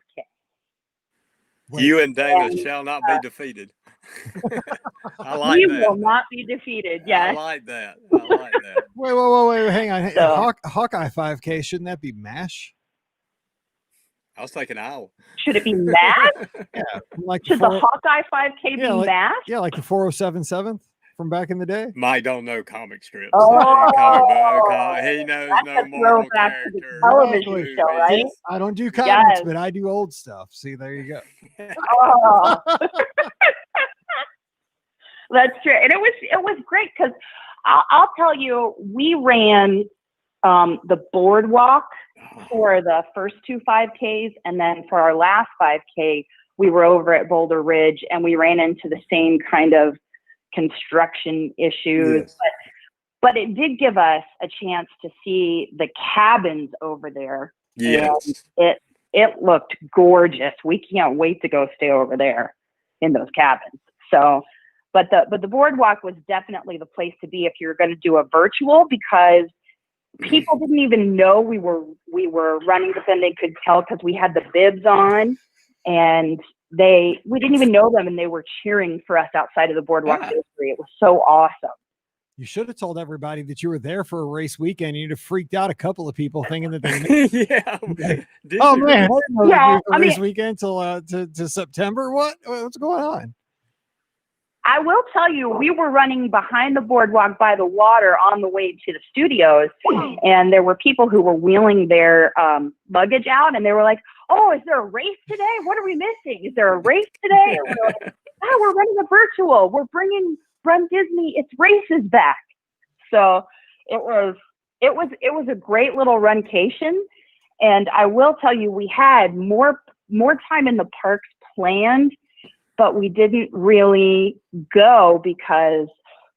You and Dana shall not be defeated. I like we that. will not be defeated. Yes. I like that. Wait, hang on. So- Hawkeye 5K, shouldn't that be MASH? I was thinking owl. Should it be MASH? Yeah, like Should the Hawkeye 5K be MASH? Yeah, like the 407 7th from back in the day. Mike don't know comic strips. Oh, He knows that's no a Marvel throwback to the characters. television show, right? I don't do comics, Yes. but I do old stuff. See, there you go. Oh. That's true. And it was great because I'll tell you, we ran the boardwalk for the first 2 5Ks. And then for our last 5K, we were over at Boulder Ridge and we ran into the same kind of construction issues. Yes. But it did give us a chance to see the cabins over there. Yes. And it looked gorgeous. We can't wait to go stay over there in those cabins. So, but the boardwalk was definitely the place to be if you're going to do a virtual, because people didn't even know we were running, but then they could tell because we had the bibs on, and we didn't even know them, and they were cheering for us outside of the boardwalk bakery. It was so awesome. You should have told everybody that you were there for a race weekend. You'd have freaked out a couple of people thinking that they yeah. Oh man, I didn't know that I mean, race weekend till to September. What's going on? I will tell you, we were running behind the boardwalk by the water on the way to the studios, and there were people who were wheeling their luggage out, and they were like, "Oh, is there a race today? What are we missing? Is there a race today?" And we were like, "Oh, we're running a virtual. We're bringing Run Disney. It's races back." So it was a great little runcation, and I will tell you, we had more time in the parks planned, but we didn't really go because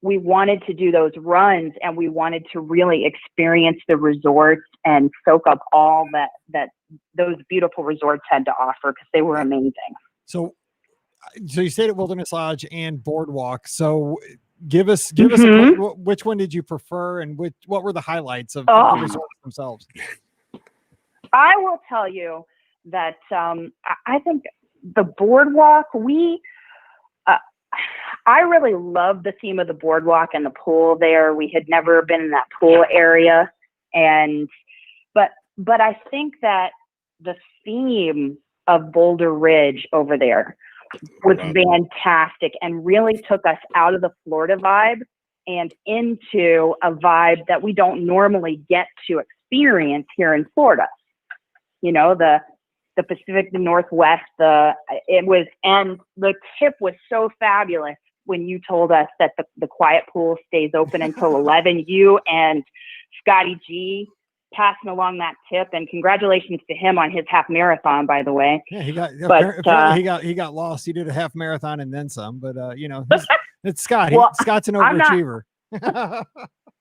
we wanted to do those runs, and we wanted to really experience the resorts and soak up all that those beautiful resorts had to offer, because they were amazing. So you stayed at Wilderness Lodge and Boardwalk. So give us a quick, which one did you prefer, and what were the highlights of the resorts themselves? I will tell you that I think the Boardwalk, I really loved the theme of the Boardwalk and the pool there. We had never been in that pool area, but I think that the theme of Boulder Ridge over there was fantastic and really took us out of the Florida vibe and into a vibe that we don't normally get to experience here in Florida. You know, the Pacific, the Northwest, and the tip was so fabulous when you told us that the quiet pool stays open until 11. You and Scotty G passing along that tip, and congratulations to him on his half marathon, by the way. Yeah, apparently he got lost. He did a half marathon and then some, but it's Scott. Scott's an overachiever.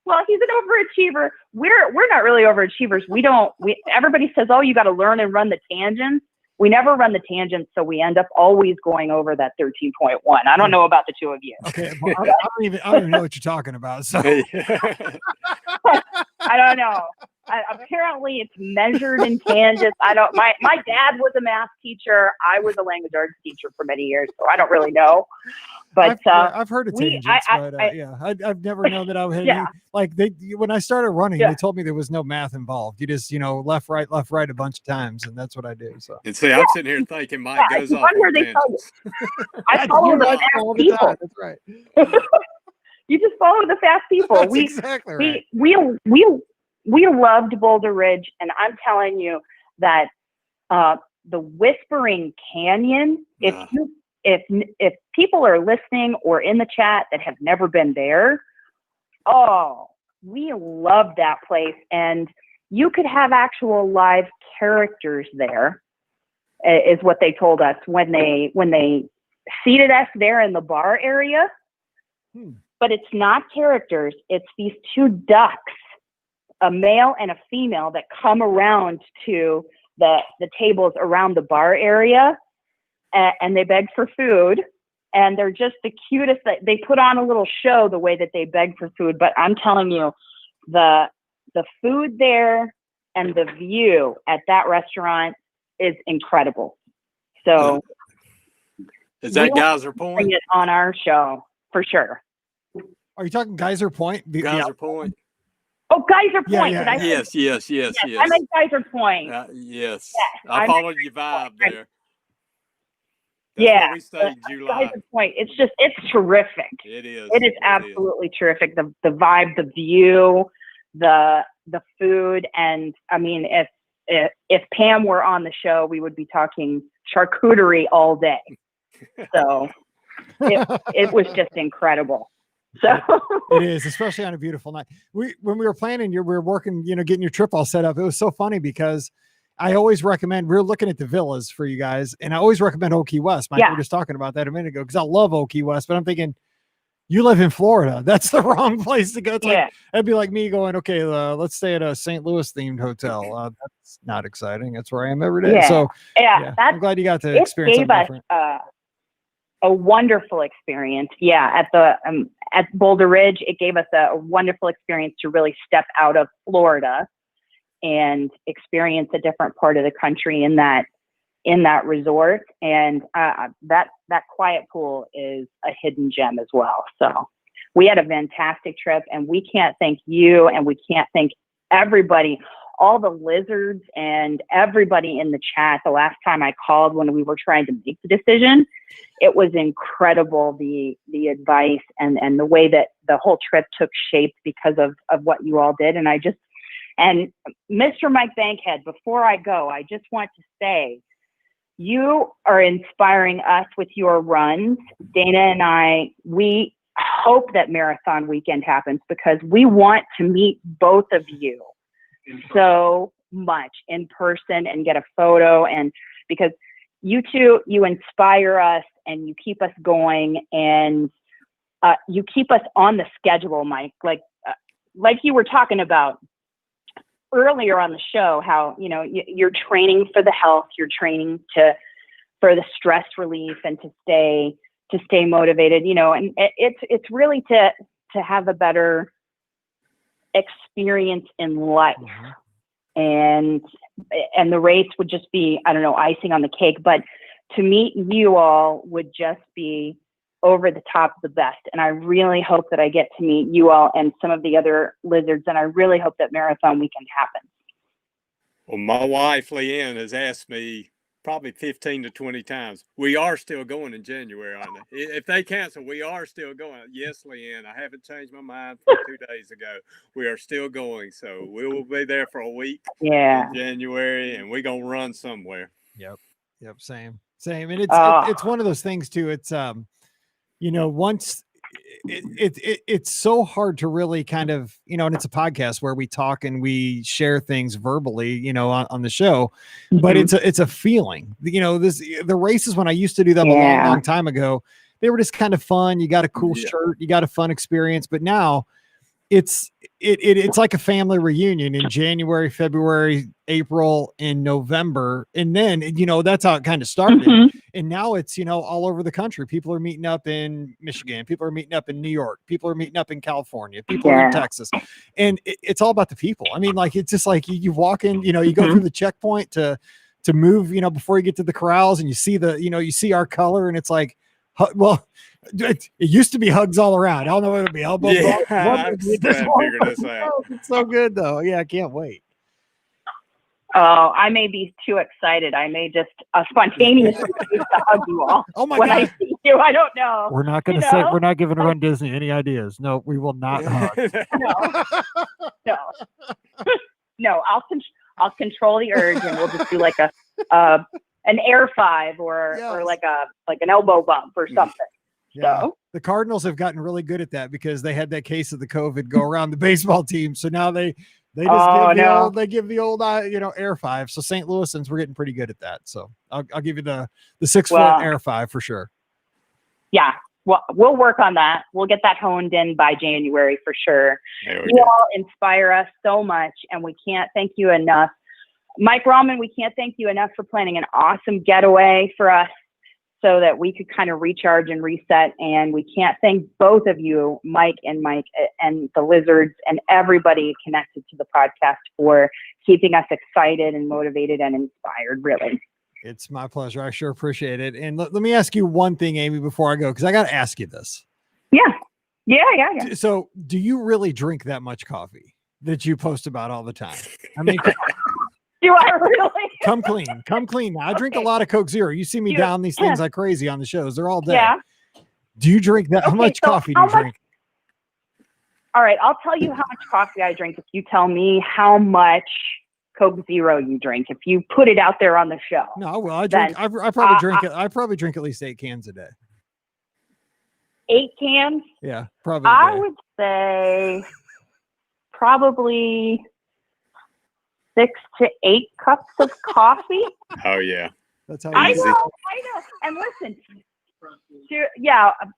Well, he's an overachiever. We're not really overachievers. Everybody says, "Oh, you got to learn and run the tangents." We never run the tangents, so we end up always going over that 13.1. I don't know about the two of you. Okay, well, I don't even know what you're talking about. So I don't know. Apparently, it's measured in tangents. I don't. My dad was a math teacher. I was a language arts teacher for many years, so I don't really know. But I've heard of tangents, I've never known that I would. Yeah. When I started running, they told me there was no math involved. You just left, right a bunch of times, and that's what I do. So and see, I'm sitting here thinking Mike goes off on tangents. I follow the fast people. That's right. You just follow the fast people. That's exactly right. We loved Boulder Ridge, and I'm telling you that the Whispering Canyon. If people are listening or in the chat that have never been there, we love that place, and you could have actual live characters there, is what they told us when they seated us there in the bar area. But it's not characters; it's these two ducks, a male and a female, that come around to the tables around the bar area, and they beg for food, and they're just the cutest. They put on a little show the way that they beg for food, but I'm telling you, the food there and the view at that restaurant is incredible. So is that Geyser Point? Bring it on our show for sure. Are you talking Geyser Point? Geyser Point. Oh, Geyser Point. Yeah. Yes. I meant Geyser Point. Yes. I followed your vibe there. That's we stayed in July. Geyser Point. It's terrific. It is. It is absolutely terrific. The vibe, the view, the food, and I mean, if Pam were on the show, we would be talking charcuterie all day. So it was just incredible. So it is, especially on a beautiful night. When we were planning, we were working, getting your trip all set up. It was so funny because I always recommend, we're looking at the villas for you guys, and I always recommend Old Key West. Mike, we were just talking about that a minute ago because I love Old Key West, but I'm thinking, you live in Florida. That's the wrong place to go. It's that'd be like me going, okay, let's stay at a St. Louis themed hotel. That's not exciting. That's where I am every day. So I'm glad you got to experience something different. a wonderful experience. Yeah, at Boulder Ridge, it gave us a wonderful experience to really step out of Florida and experience a different part of the country in that resort. And that quiet pool is a hidden gem as well. So we had a fantastic trip, and we can't thank you, and we can't thank everybody, all the lizards and everybody in the chat. The last time I called when we were trying to make the decision, it was incredible, the advice and the way that the whole trip took shape because of what you all did. And Mr. Mike Bankhead, before I go, I just want to say, you are inspiring us with your runs. Dana and I, we hope that marathon weekend happens because we want to meet both of you so much in person and get a photo. And because you two, you inspire us and you keep us going, and you keep us on the schedule, Mike. Like you were talking about earlier on the show, how, you know, you're training for the health, you're training for the stress relief and to stay motivated, you know, and it's really to have a better experience in life. And the race would just be, I don't know, icing on the cake, but to meet you all would just be over the top of the best. And I really hope that I get to meet you all and some of the other lizards. And I really hope that marathon weekend happens. Well, my wife, Leanne, has asked me probably 15 to 20 times. We are still going in January, aren't they? If they cancel, we are still going. Yes, Leanne, I haven't changed my mind from 2 days ago. We are still going. So we will be there for a week in January, and we're going to run somewhere. Yep. Same. And it's one of those things too. It's, you know, once it's so hard to really kind of, you know, and it's a podcast where we talk and we share things verbally, you know, on the show, but it's a feeling, you know, the races when I used to do them a long time ago, they were just kind of fun. You got a cool shirt, you got a fun experience, but now it's like a family reunion in January, February, April, and November. And then, you know, that's how it kind of started. And now it's, you know, all over the country. People are meeting up in Michigan. People are meeting up in New York. People are meeting up in California. People are in Texas. And it's all about the people. I mean, like, it's just like you walk in, you know, you go through the checkpoint to move, you know, before you get to the corrals, and you see you see our color, and it's like, well, it used to be hugs all around. I don't know what it'll be. Elbow. I figured this out. It's so good though. Yeah, I can't wait. Oh, I may be too excited. I may just spontaneously choose to hug you all. Oh my when God. I see you, I don't know. We're not going to say, we're not giving Run Disney any ideas. No, we will not hug. No. I'll control the urge, and we'll just do like an air five or like an elbow bump or something. Yeah. So The Cardinals have gotten really good at that because they had that case of the COVID go around the baseball team. So now they just give the old you know, air five. So St. Louisans, we're getting pretty good at that. So I'll give you the 6 foot air five for sure. Yeah. Well, we'll work on that. We'll get that honed in by January for sure. You all inspire us so much, and we can't thank you enough. Mike Rahman, we can't thank you enough for planning an awesome getaway for us so that we could kind of recharge and reset. And we can't thank both of you, Mike and the Lizards and everybody connected to the podcast for keeping us excited and motivated and inspired, really. It's my pleasure. I sure appreciate it. And let me ask you one thing, Amy, before I go, because I got to ask you this. Yeah. So do you really drink that much coffee that you post about all the time? I mean, do I really? Come clean. Now, I drink a lot of Coke Zero. You see me down these things like crazy on the shows. They're all day. Yeah. Do you drink that? How much coffee do you drink? All right. I'll tell you how much coffee I drink if you tell me how much Coke Zero you drink. If you put it out there on the show. No, well, I probably drink at least 8 cans a day. 8 cans? Yeah, probably. I would say probably 6 to 8 cups of coffee. Oh yeah, that's how I know. And listen,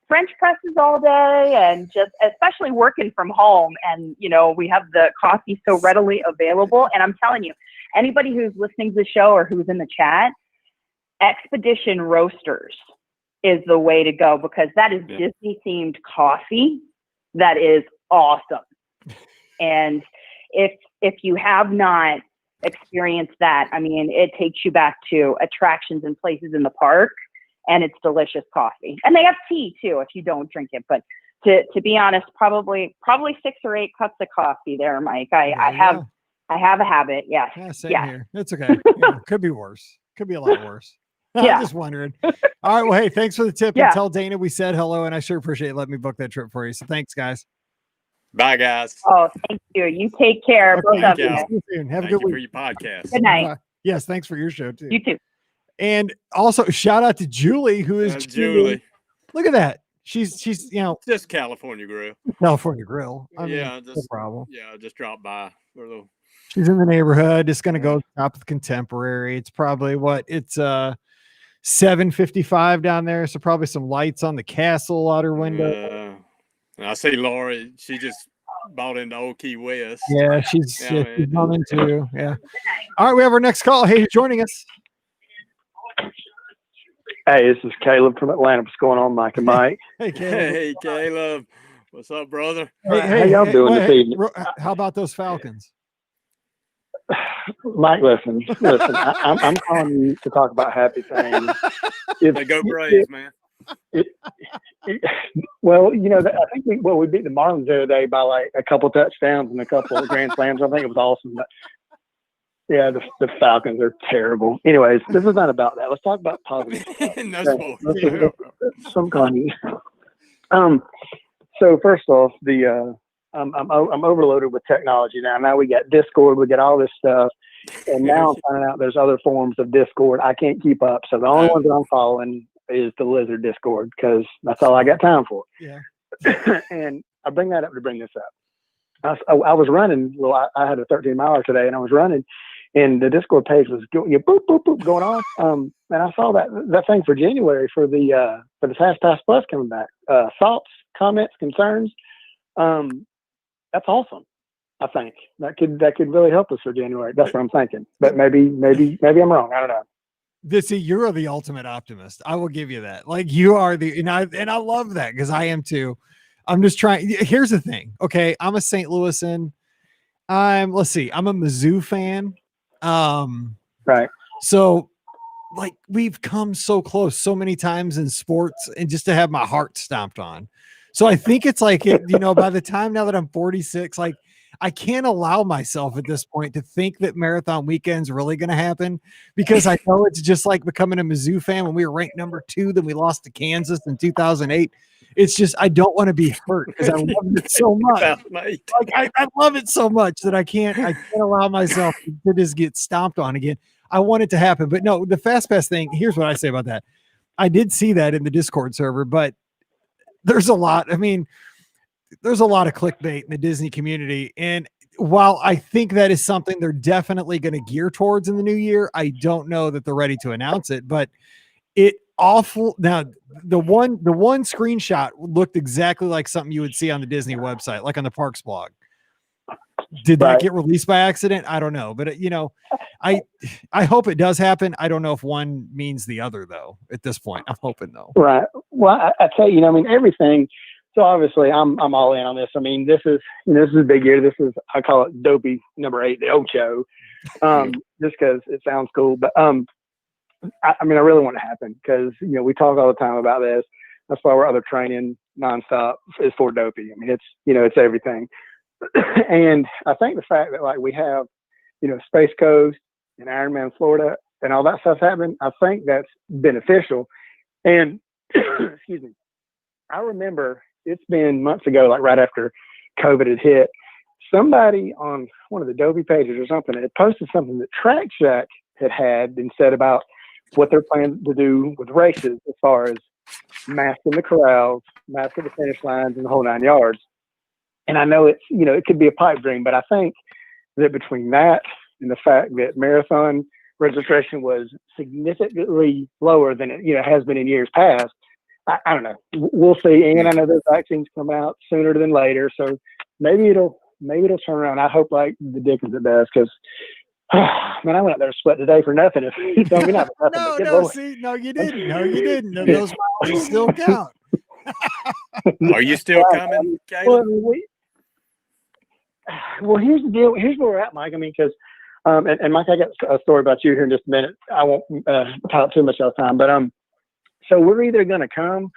French presses all day, and just especially working from home, and you know we have the coffee so readily available. And I'm telling you, anybody who's listening to the show or who's in the chat, Expedition Roasters is the way to go, because that is Disney themed coffee. That is awesome. And if you have not experienced that, I mean, it takes you back to attractions and places in the park, and it's delicious coffee. And they have tea too if you don't drink it. But to be honest, probably 6 or 8 cups of coffee there, Mike. I have a habit. Yes. Yeah, same here. It's okay. Yeah, could be worse. Could be a lot worse. Yeah. I'm just wondering. All right. Well, hey, thanks for the tip. And tell Dana we said hello, and I sure appreciate letting me book that trip for you. So thanks, guys. Bye, guys. Oh, thank you. You take care. Okay, Both of you. See you soon. Have a Thank good you for week. your podcast. Good night. Yes, thanks for your show too. You too. And also shout out to Julie, who is Julie. Look at that. She's Just California Grill. California Grill. I mean, Yeah, no just problem. Yeah, just drop by for a little. She's in the neighborhood. Just gonna go top of Contemporary. It's probably it's 7:55 down there, so probably some lights on the castle out her window. I see Lori. She just bought into Old Key West. Yeah, she's coming too. Yeah. All right, we have our next call. Hey, who's joining us? Hey, this is Caleb from Atlanta. What's going on, Mike and Mike? Hey, Caleb. Hey, Caleb. What's up, brother? How y'all doing this evening? How about those Falcons? Mike, listen. I'm calling you to talk about happy things. They go Braves, man. Well, you know, I think we beat the Marlins the other day by like a couple touchdowns and a couple of grand slams. I think it was awesome. But yeah, the Falcons are terrible. Anyways, this is not about that. Let's talk about positive stuff. Some kind of. So first off, I'm overloaded with technology now. Now we got Discord, we got all this stuff, and now I'm finding out there's other forms of Discord. I can't keep up. So the only ones that I'm following is the Lizard Discord, because that's all I got time for. Yeah. And I bring that up to bring this up. I was running. Well, I had a 13 miler today, and I was running, and the Discord page was boop boop boop going on. And I saw that thing for January for the Fast Pass Plus coming back. Thoughts, comments, concerns. That's awesome. I think that could really help us for January. That's what I'm thinking. But maybe I'm wrong. I don't know. You're the ultimate optimist. I will give you that. Like, you are and I love that, because I am too. I'm just trying. Here's the thing. Okay. I'm a St. Louisan. I'm a Mizzou fan. Right. So like, we've come so close so many times in sports, and just to have my heart stomped on. So I think it's like, by the time now that I'm 46, like, I can't allow myself at this point to think that marathon weekend's really going to happen, because I know it's just like becoming a Mizzou fan when we were ranked number 2, then we lost to Kansas in 2008. It's just, I don't want to be hurt, because I love it so much. Like, I love it so much that I can't allow myself to just get stomped on again. I want it to happen, but no, the Fast Pass thing, here's what I say about that. I did see that in the Discord server, but there's a lot of clickbait in the Disney community. And while I think that is something they're definitely going to gear towards in the new year, I don't know that they're ready to announce it. But now the one screenshot looked exactly like something you would see on the Disney website, like on the Parks blog. Did that get released by accident? I don't know. But I hope it does happen. I don't know if one means the other, though, at this point. I'm hoping, though. Right. Well, I tell you, everything. So obviously I'm all in on this. This is a big year. This is, I call it Dopey number 8, the Ocho, just because it sounds cool. But I really want it to happen, because, we talk all the time about this. That's why we're other training nonstop is for Dopey. It's everything. And I think the fact that, like, we have, Space Coast and Ironman Florida and all that stuff happening, I think that's beneficial. And excuse me, I remember it's been months ago, like right after COVID had hit, somebody on one of the Dopey pages or something had posted something that Track Shack had and said about what they're planning to do with races, as far as masking the corrals, masking the finish lines, and the whole 9 yards. And I know it's, it could be a pipe dream, but I think that between that and the fact that marathon registration was significantly lower than it, has been in years past, I don't know. We'll see. And I know those vaccines come out sooner than later, so maybe it'll turn around. I hope like the Dickens it does, because Man, I went out there and sweat today for nothing. If you told me not for nothing, but good Lord. See, no, you didn't. No, you didn't. Those miles still count. Are you still coming, Well, Caleb? Well, here's the deal. Here's where we're at, Mike. I mean, because, and Mike, I got a story about you here in just a minute. I won't pile up too much of time, but so we're either going to come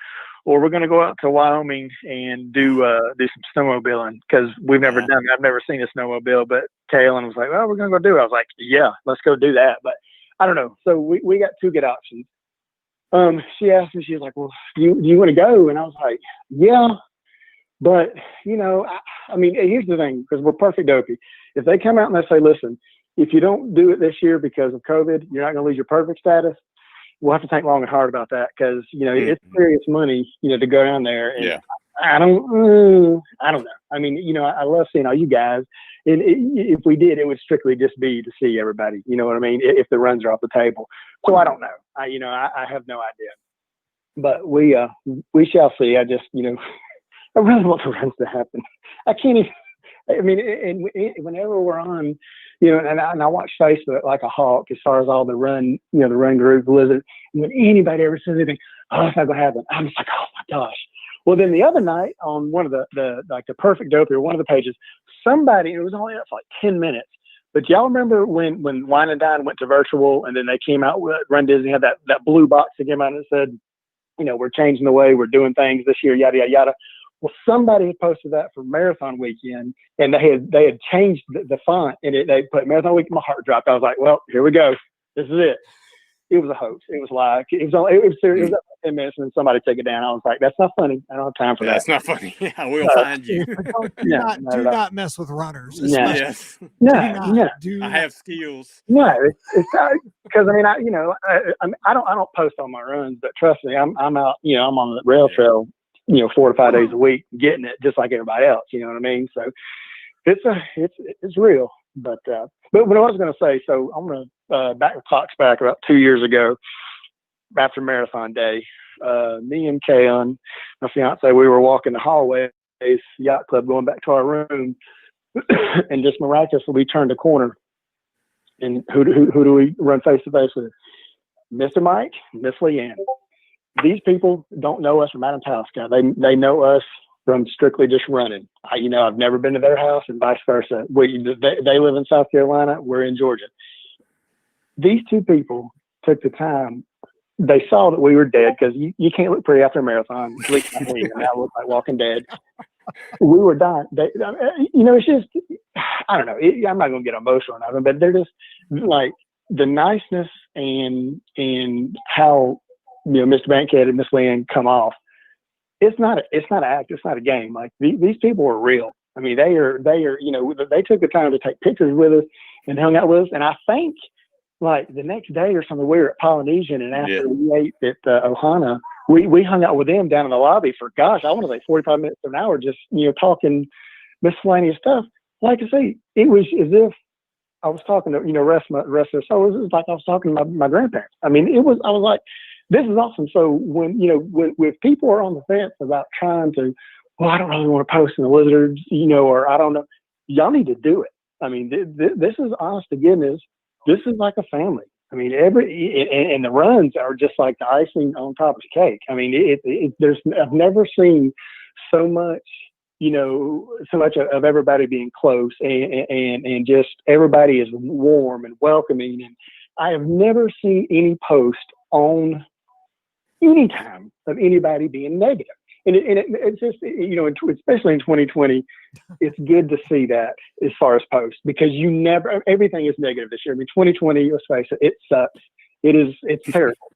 or we're going to go out to Wyoming and do some snowmobiling, because we've never done it. I've never seen a snowmobile, but Kaylin was like, well, we're going to go do it. I was like, yeah, let's go do that. But I don't know. So we got two good options. She asked me, she was like, well, do you want to go? And I was like, yeah, but I mean, here's the thing, because we're perfect dopey. If they come out and they say, listen, if you don't do it this year because of COVID, you're not going to lose your perfect status. We'll have to think long and hard about that, because it's serious money, to go down there. And I don't know. I mean, I love seeing all you guys. And if we did, it would strictly just be to see everybody. You know what I mean? If the runs are off the table. So I don't know. I have no idea. But we shall see. I just, I really want the runs to happen. I can't even. I mean, and whenever we're on, and I watch Facebook like a hawk as far as all the run, the run group, Blizzard. And when anybody ever says anything, oh, it's not going to happen, I'm just like, oh my gosh. Well, then the other night on one of the Perfect Dopey, or one of the pages, somebody, it was only up for like 10 minutes, but y'all remember when Wine and Dine went to virtual, and then they came out with Run Disney, had that blue box that came out and said, we're changing the way we're doing things this year, yada, yada, yada. Well, somebody had posted that for Marathon Weekend, and they had changed the font, and they put Marathon Weekend. My heart dropped. I was like, well, here we go. This is it. It was a hoax. It was live. It was serious. It was up for 10 minutes, and somebody took it down. I was like, that's not funny. I don't have time for that. That's not funny. Yeah, we'll find you. Do not mess with runners. Yes. I have skills. No, it's because I don't post on my runs, but trust me, I'm out. I'm on the rail trail, 4 to 5 days a week, getting it just like everybody else. You know what I mean? So it's real. But what I was going to say, so I'm going to back the clocks back about 2 years ago, after Marathon Day. Me and Kaylin, my fiance, we were walking the hallway, yacht club, going back to our room, and just miraculously we turned a corner. And who do we run face to face with? Mr. Mike, Miss Leanne. These people don't know us from Adam Taliska. They know us from strictly just running. I've never been to their house, and vice versa. They live in South Carolina. We're in Georgia. These two people took the time. They saw that we were dead, because you can't look pretty after a marathon. At least I mean, I look like Walking Dead. We were dying. It's just, I don't know. I'm not going to get emotional on them, but they're just like the niceness and how Mr. Bankhead and Miss Leanne come off. It's not an act. It's not a game. Like these people are real. I mean, they are. They took the time to take pictures with us and hung out with us. And I think like the next day or something, we were at Polynesian, and after we ate at Ohana, we hung out with them down in the lobby for, gosh, I want to say 45 minutes to an hour, just talking miscellaneous stuff. Like I say, it was as if I was talking to rest of the soul. It was like I was talking to my grandparents. I mean, I was like, this is awesome. So when when people are on the fence about trying to, well, I don't really want to post in the Lizards, or I don't know, y'all need to do it. I mean, this is, honest to goodness, this is like a family. I mean, and the runs are just like the icing on top of the cake. I mean, I've never seen so much, so much of everybody being close, and just everybody is warm and welcoming. And I have never seen any post on any time of anybody being negative. And it's just, especially in 2020, it's good to see that as far as posts, because everything is negative this year. I mean, 2020, let's face it sucks. It's terrible.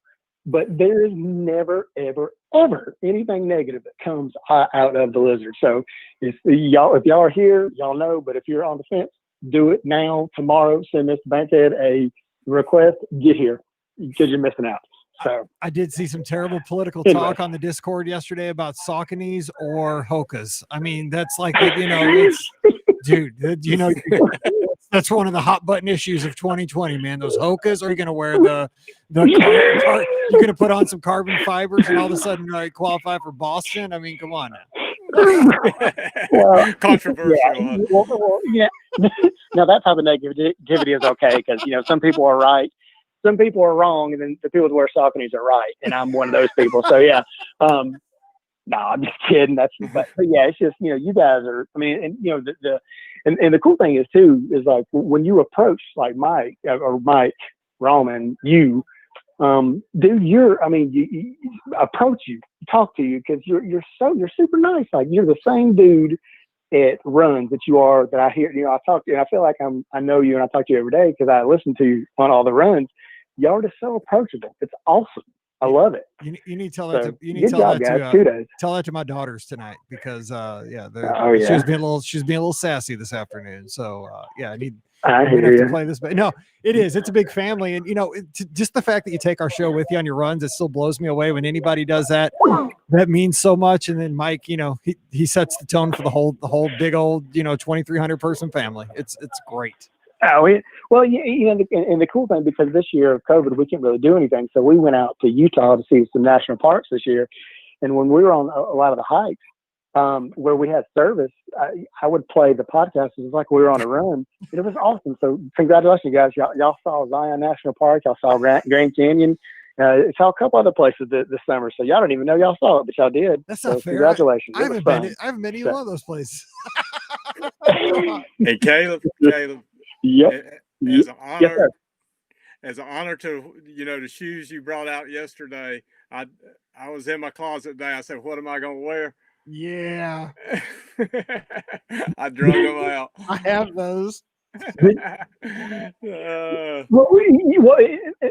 But there is never, ever, ever anything negative that comes out of the Lizard. So if y'all are here, y'all know, but if you're on the fence, do it now, tomorrow. Send Mr. Bankhead a request, get here, because you're missing out. So I did see some terrible political talk on the Discord yesterday about Sauconys or Hokas. I mean, that's like, it's, dude, that's one of the hot button issues of 2020, man. Those Hokas, are you going to wear you're going to put on some carbon fibers and all of a sudden qualify for Boston? I mean, come on now. Well, Controversial. yeah, well, yeah. Now that type of negativity is okay because some people are right, some people are wrong, and then the people that wear Sauconys are right, and I'm one of those people. So yeah, no, I'm just kidding. But yeah, it's just you guys are. I mean, and and the cool thing is too is like when you approach like Mike or Mike Roman, you approach you, talk to you because you're super nice. Like you're the same dude at runs that you are that I hear. I talk to you and I feel like I know you and I talk to you every day because I listen to you on all the runs. Y'all are just so approachable. It's awesome. I love it. You need to tell that to good job, guys. Kudos. Tell that to my daughters tonight because yeah. she's being a little sassy this afternoon. So I need. I we hear have you. to play this, but no, it is. It's a big family, and just the fact that you take our show with you on your runs, it still blows me away when anybody does that. That means so much. And then Mike, he sets the tone for the whole big old 2,300 person family. It's great. Oh, well, and the cool thing because this year of COVID, we can't really do anything, so we went out to Utah to see some national parks this year. And when we were on a lot of the hikes, where we had service, I would play the podcast. It was like we were on a run. It was awesome. So congratulations, guys. Y'all saw Zion National Park. Y'all saw Grand Canyon. Saw a couple other places this summer. So y'all don't even know y'all saw it, but y'all did. That's not fair. Congratulations. I haven't been to either one of those places. Hey, Caleb. Yep. As an honor, Yes, sir. as an honor to the shoes you brought out yesterday, I was in my closet today. I said, "What am I going to wear?" Yeah, I drug them out. I have those. Well,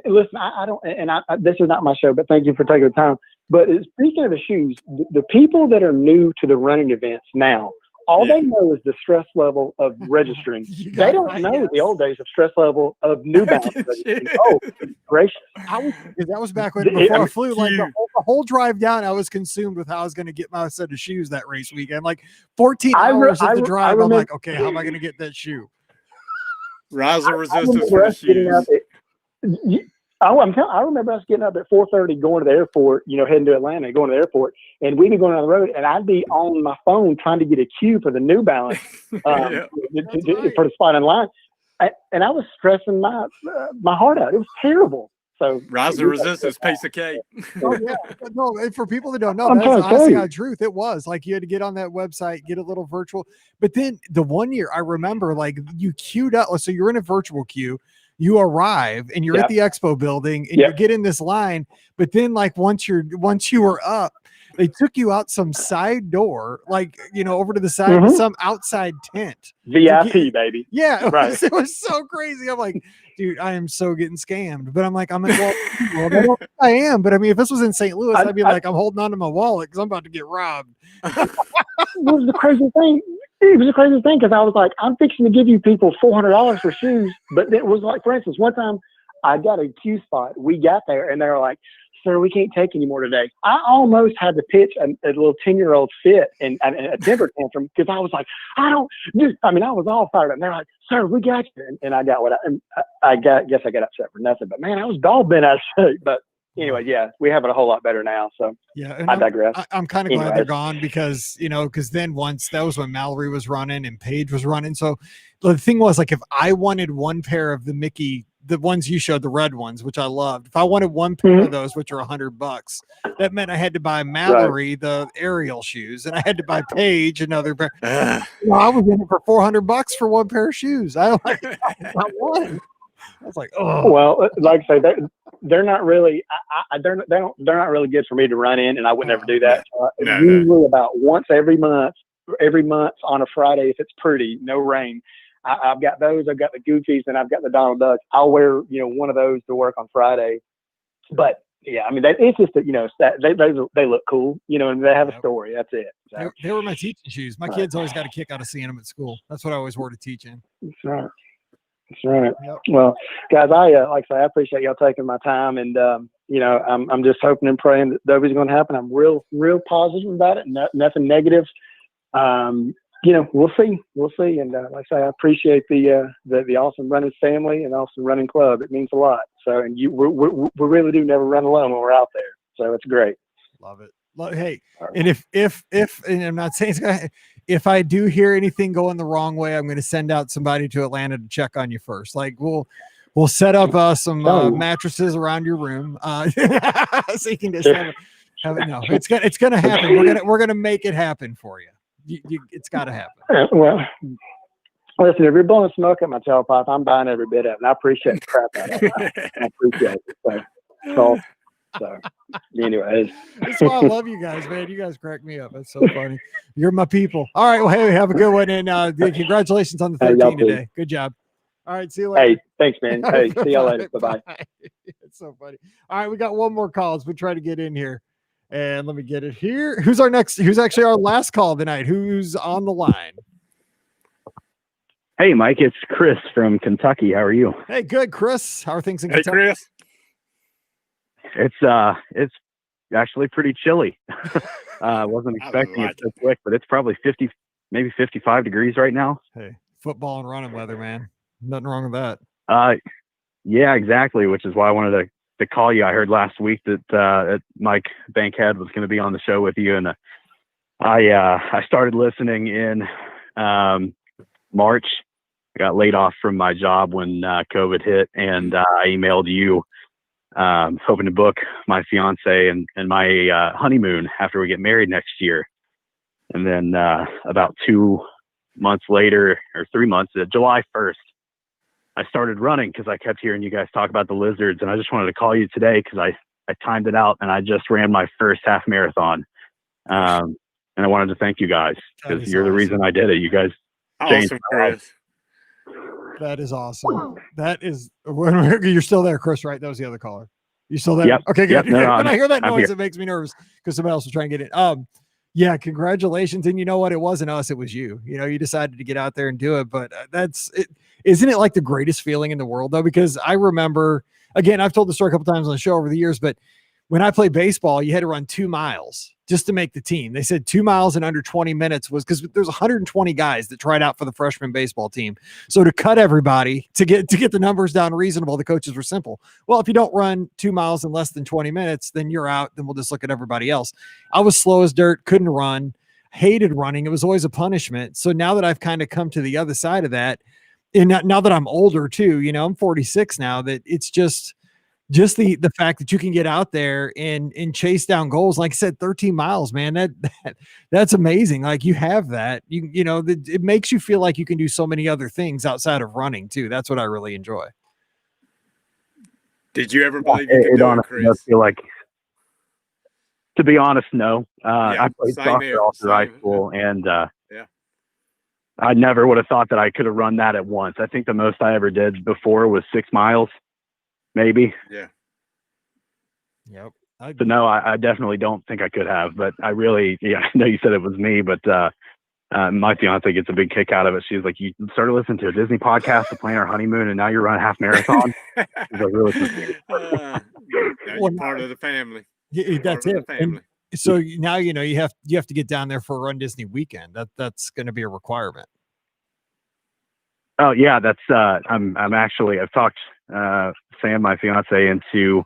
listen, I don't, and this is not my show, but thank you for taking the time. But speaking of the shoes, the people that are new to the running events now, all they know is the stress level of registering. They don't know the old days of stress level of New Balance registering. Oh, gracious. That was back when before I flew. Like the whole drive down, I was consumed with how I was going to get my set of shoes that race weekend. Like 14 hours of the drive, I'm like, okay, how am I going to get that shoe? Rise of resistance for the shoes. I remember us getting up at 4:30, going to the airport, heading to Atlanta, going to the airport, and we'd be going down the road, and I'd be on my phone trying to get a queue for the New Balance for the spot in line, and I was stressing my heart out. It was terrible. So Rise of resistance, piece of cake. Oh yeah, no. For people that don't know, that's honestly the truth. It was like you had to get on that website, get a little virtual. But then the one year, I remember, like you queued up. So you're in a virtual queue. You arrive and you're at the expo building and you get in this line. But then, like once you were up, they took you out some side door, like over to the side of some outside tent. VIP, baby. Yeah, right. It was so crazy. I'm like, dude, I am so getting scammed. But I'm like, I am. But I mean, if this was in St. Louis, I'd be like, I'm holding on to my wallet because I'm about to get robbed. It was the crazy thing. It was a crazy thing because I was like, I'm fixing to give you people $400 for shoes. But it was like, for instance, one time I got a queue spot. We got there and they were like, "Sir, we can't take any more today." I almost had to pitch a little 10-year-old fit and a temper tantrum because I was like, I was all fired up. And they're like, "Sir, we got you." And I got I guess I got upset for nothing. But man, I was dog bent out of shape. But anyway, yeah, we have it a whole lot better now. So yeah, I digress. I'm kind of glad they're gone because then once that was when Mallory was running and Paige was running. So the thing was, like, if I wanted one pair of the Mickey, the ones you showed, the red ones, which I loved, if I wanted one pair of those, which are $100, that meant I had to buy Mallory the Ariel shoes, and I had to buy Paige another pair. I was in it for $400 for one pair of shoes. I won. I was like, oh. Well, like I say, they're not really. They're not really good for me to run in, and I would never do that. Usually, about once every month on a Friday, if it's pretty, no rain. I've got those. I've got the Goofies, and I've got the Donald Ducks. I'll wear one of those to work on Friday. But yeah, I mean, it's just that they look cool, and they have a story. That's it. So, they were my teaching shoes. My kids always got a kick out of seeing them at school. That's what I always wore to teach in. That's right. That's right. Yep. Well, guys, I appreciate y'all taking my time, and I'm just hoping and praying that Dobie's going to happen. I'm real positive about it. Nothing negative. We'll see. And like I say, I appreciate the Awesome Running family and Awesome Running Club. It means a lot. So, and we really do never run alone when we're out there. So it's great. Love it. Hey, and if and I'm not saying it's gonna, if I do hear anything going the wrong way, I'm going to send out somebody to Atlanta to check on you first. Like we'll set up some mattresses around your room, so you can just have it. No, it's gonna happen. We're gonna make it happen for you. It's got to happen. Well, listen, if you're blowing smoke at my tailpipe, I'm buying every bit of it. And I appreciate the crap out of it. I appreciate it. So anyways. That's why I love you guys, man. You guys crack me up. That's so funny. You're my people. All right. Well, hey, have a good one. And congratulations on the 13 today. Good job. All right. See you later. Hey, thanks, man. Hey, see you later. Bye-bye. It's so funny. All right. We got one more call. We try to get in here. And let me get it here. Who's actually our last call tonight? Who's on the line? Hey, Mike, it's Chris from Kentucky. How are you? Hey, good, Chris. How are things in Kentucky? Hey, Chris. It's actually pretty chilly. Wasn't expecting it so quick, but it's probably 50, maybe 55 degrees right now. Hey, football and running weather, man. Nothing wrong with that. Yeah, exactly. Which is why I wanted to call you. I heard last week that Mike Bankhead was going to be on the show with you, and I started listening in March. I got laid off from my job when COVID hit, and I emailed you hoping to book my fiance and my honeymoon after we get married next year. And then about 2 months later, or 3 months, July 1st, I started running because I kept hearing you guys talk about the lizards, and I just wanted to call you today because I timed it out and I just ran my first half marathon. And I wanted to thank you guys because you're the reason I did it. You guys changed my life. That is awesome. That is, you're still there, Chris, right? That was the other caller. You still there? Yep. Okay, good. Yep. No, when I hear that I'm noise, here. it makes me nervous because somebody else was trying to get in. Yeah, congratulations. And you know what? It wasn't us, it was you. You know, you decided to get out there and do it. But that's it. Isn't it like the greatest feeling in the world, though? Because I remember, again, I've told the story a couple times on the show over the years, but when I played baseball, you had to run 2 miles just to make the team. They said 2 miles in under 20 minutes was because there's 120 guys that tried out for the freshman baseball team. So to cut everybody to get the numbers down reasonable, the coaches were simple. Well, if you don't run 2 miles in less than 20 minutes, then you're out. Then we'll just look at everybody else. I was slow as dirt, couldn't run, hated running. It was always a punishment. So now that I've kind of come to the other side of that, and now that I'm older too, you know, I'm 46 now, that it's just the fact that you can get out there and chase down goals. Like I said, 13 miles, man, that's amazing. Like you have that, you know, it makes you feel like you can do so many other things outside of running too. That's what I really enjoy. Did you ever believe you could do it, Chris? Does feel like, to be honest, no. I played soccer all through high school, and I never would have thought that I could have run that at once. I think the most I ever did before was 6 miles. Maybe. Yeah. Yep. So no, I definitely don't think I could have, but I really, I know you said it was me, but my fiance gets a big kick out of it. She's like, you started listening to a Disney podcast to plan our honeymoon, and now you're running a half marathon. She's like, really? Now you're part of the family. Yeah, that's it. And so now, you know, you have to get down there for a Run Disney weekend. That's going to be a requirement. Oh yeah. That's, I'm actually, I've talked, Sam, my fiance, into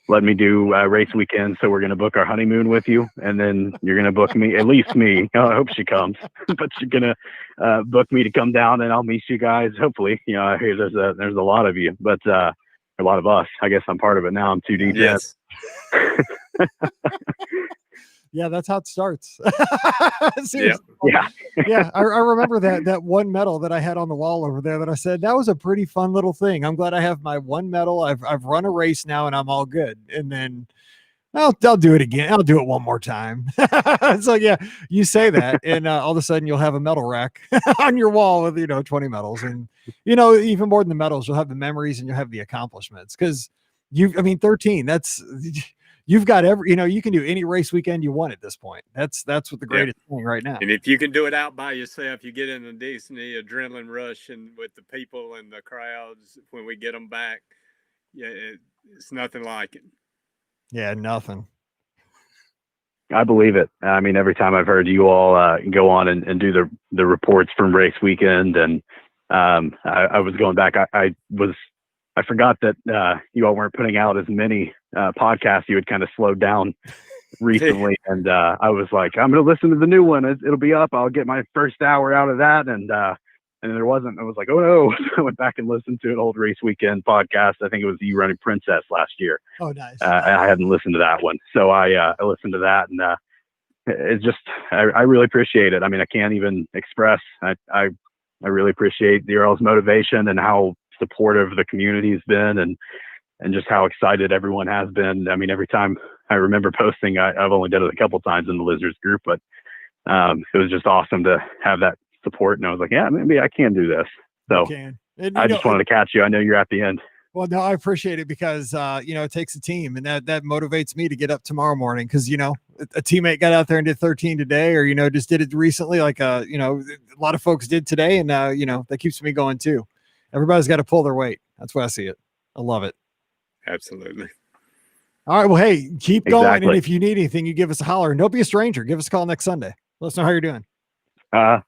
letting me do race weekend. So we're going to book our honeymoon with you, and then you're going to book me, at least me. I hope she comes, but you're going to book me to come down, and I'll meet you guys. Hopefully, you know, I hear there's a lot of you, but a lot of us. I guess I'm part of it now. I'm too deep. Yes. Yeah, that's how it starts. Yeah. I remember that one medal that I had on the wall over there that I said, that was a pretty fun little thing. I'm glad I have my one medal. I've run a race now and I'm all good. And then I'll do it again. I'll do it one more time. So yeah, you say that, and all of a sudden you'll have a medal rack on your wall with, 20 medals. And, even more than the medals, you'll have the memories and you'll have the accomplishments. Cause 13, you've got you can do any race weekend you want at this point. That's what the greatest thing right now. And if you can do it out by yourself, you get in a Disney adrenaline rush, and with the people and the crowds when we get them back, it's nothing like it. Yeah, nothing. I believe it. I mean, every time I've heard you all go on and do the reports from race weekend, and I was going back. I forgot that you all weren't putting out as many podcasts. You had kind of slowed down recently, and I was like, I'm going to listen to the new one. It'll be up. I'll get my first hour out of that, and there wasn't. I was like, oh no! I went back and listened to an old Race Weekend podcast. I think it was You Running Princess last year. Oh, nice. I hadn't listened to that one, so I listened to that, and it's just I really appreciate it. I mean, I can't even express. I really appreciate the Earl's motivation and how supportive the community has been, and just how excited everyone has been. I mean, every time I remember posting, I've only done it a couple times in the Lizards group, but it was just awesome to have that support. And I was like, yeah, maybe I can do this. So I just wanted to catch you. I know you're at the end. Well, no, I appreciate it because, it takes a team, and that motivates me to get up tomorrow morning. Cause a teammate got out there and did 13 today, or, just did it recently. Like, a lot of folks did today, and that keeps me going too. Everybody's got to pull their weight. That's why I see it. I love it. Absolutely. All right. Well, hey, keep going. Exactly. And if you need anything, you give us a holler, and don't be a stranger. Give us a call next Sunday. Let us know how you're doing. I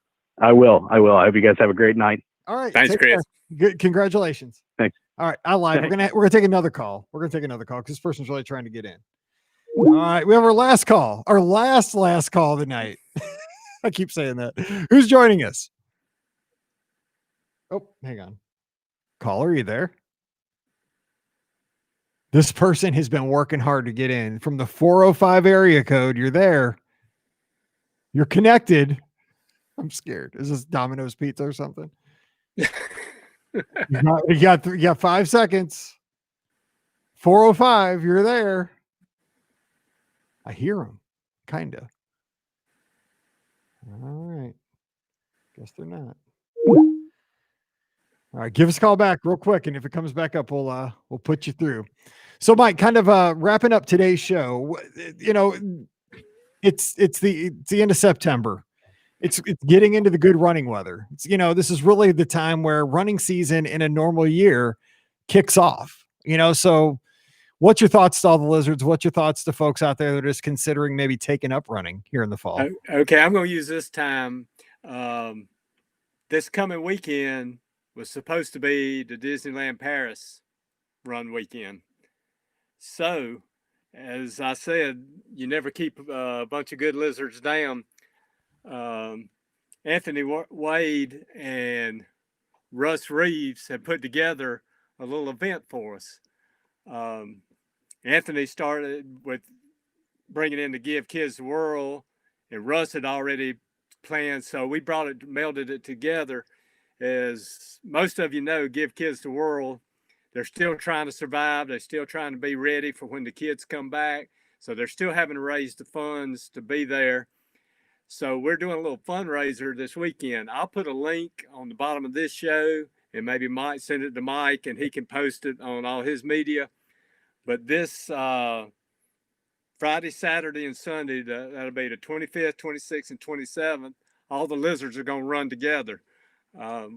will. I hope you guys have a great night. All right. Thanks, Chris. Good. Congratulations. Thanks. All right. I lied. We're gonna take another call. We're gonna take another call because this person's really trying to get in. All right. We have our last call. Our last call of the night. I keep saying that. Who's joining us? Oh, hang on. Caller, are you there? This person has been working hard to get in from the 405 area code. You're there. You're connected. I'm scared. Is this Domino's Pizza or something? you got 5 seconds. 405. You're there. I hear him. Kinda. All right. Guess they're not. All right, give us a call back real quick, and if it comes back up, we'll put you through. So, Mike, kind of wrapping up today's show. It's the end of September. It's getting into the good running weather. This is really the time where running season in a normal year kicks off. So what's your thoughts to all the Lizards? What's your thoughts to folks out there that are just considering maybe taking up running here in the fall? Okay, I'm going to use this time. This coming weekend was supposed to be the Disneyland Paris run weekend. So, as I said, you never keep a bunch of good Lizards down. Anthony Wade and Russ Reeves have put together a little event for us. Anthony started with bringing in the Give Kids the World, and Russ had already planned, so we melded it together. As most of you know, Give Kids the World, they're still trying to survive. They're still trying to be ready for when the kids come back. So they're still having to raise the funds to be there. So we're doing a little fundraiser this weekend. I'll put a link on the bottom of this show, and maybe Mike send it to Mike, and he can post it on all his media. But this Friday, Saturday, and Sunday, that'll be the 25th, 26th, and 27th. All the Lizards are going to run together.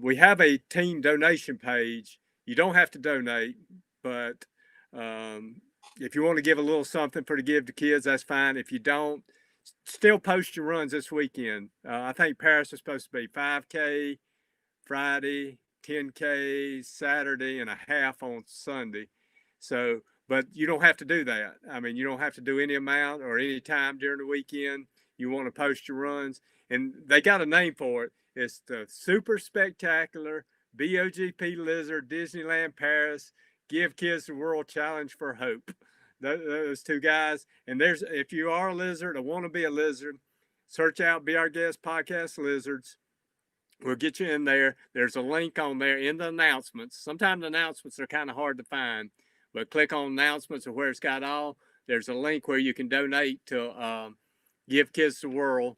We have a team donation page. You don't have to donate, but if you want to give a little something for the Give to Kids, that's fine. If you don't, still post your runs this weekend. I think Paris is supposed to be 5K Friday, 10K Saturday, and a half on Sunday. So, but you don't have to do that. I mean, you don't have to do any amount or any time during the weekend. You want to post your runs, and they got a name for it. It's the Super Spectacular BOGP Lizard Disneyland Paris Give Kids the World Challenge for Hope. Those two guys. And if you are a lizard or want to be a lizard, search out Be Our Guest Podcast Lizards. We'll get you in there. There's a link on there in the announcements. Sometimes the announcements are kind of hard to find, but click on announcements or where it's got all. There's a link where you can donate to Give Kids the World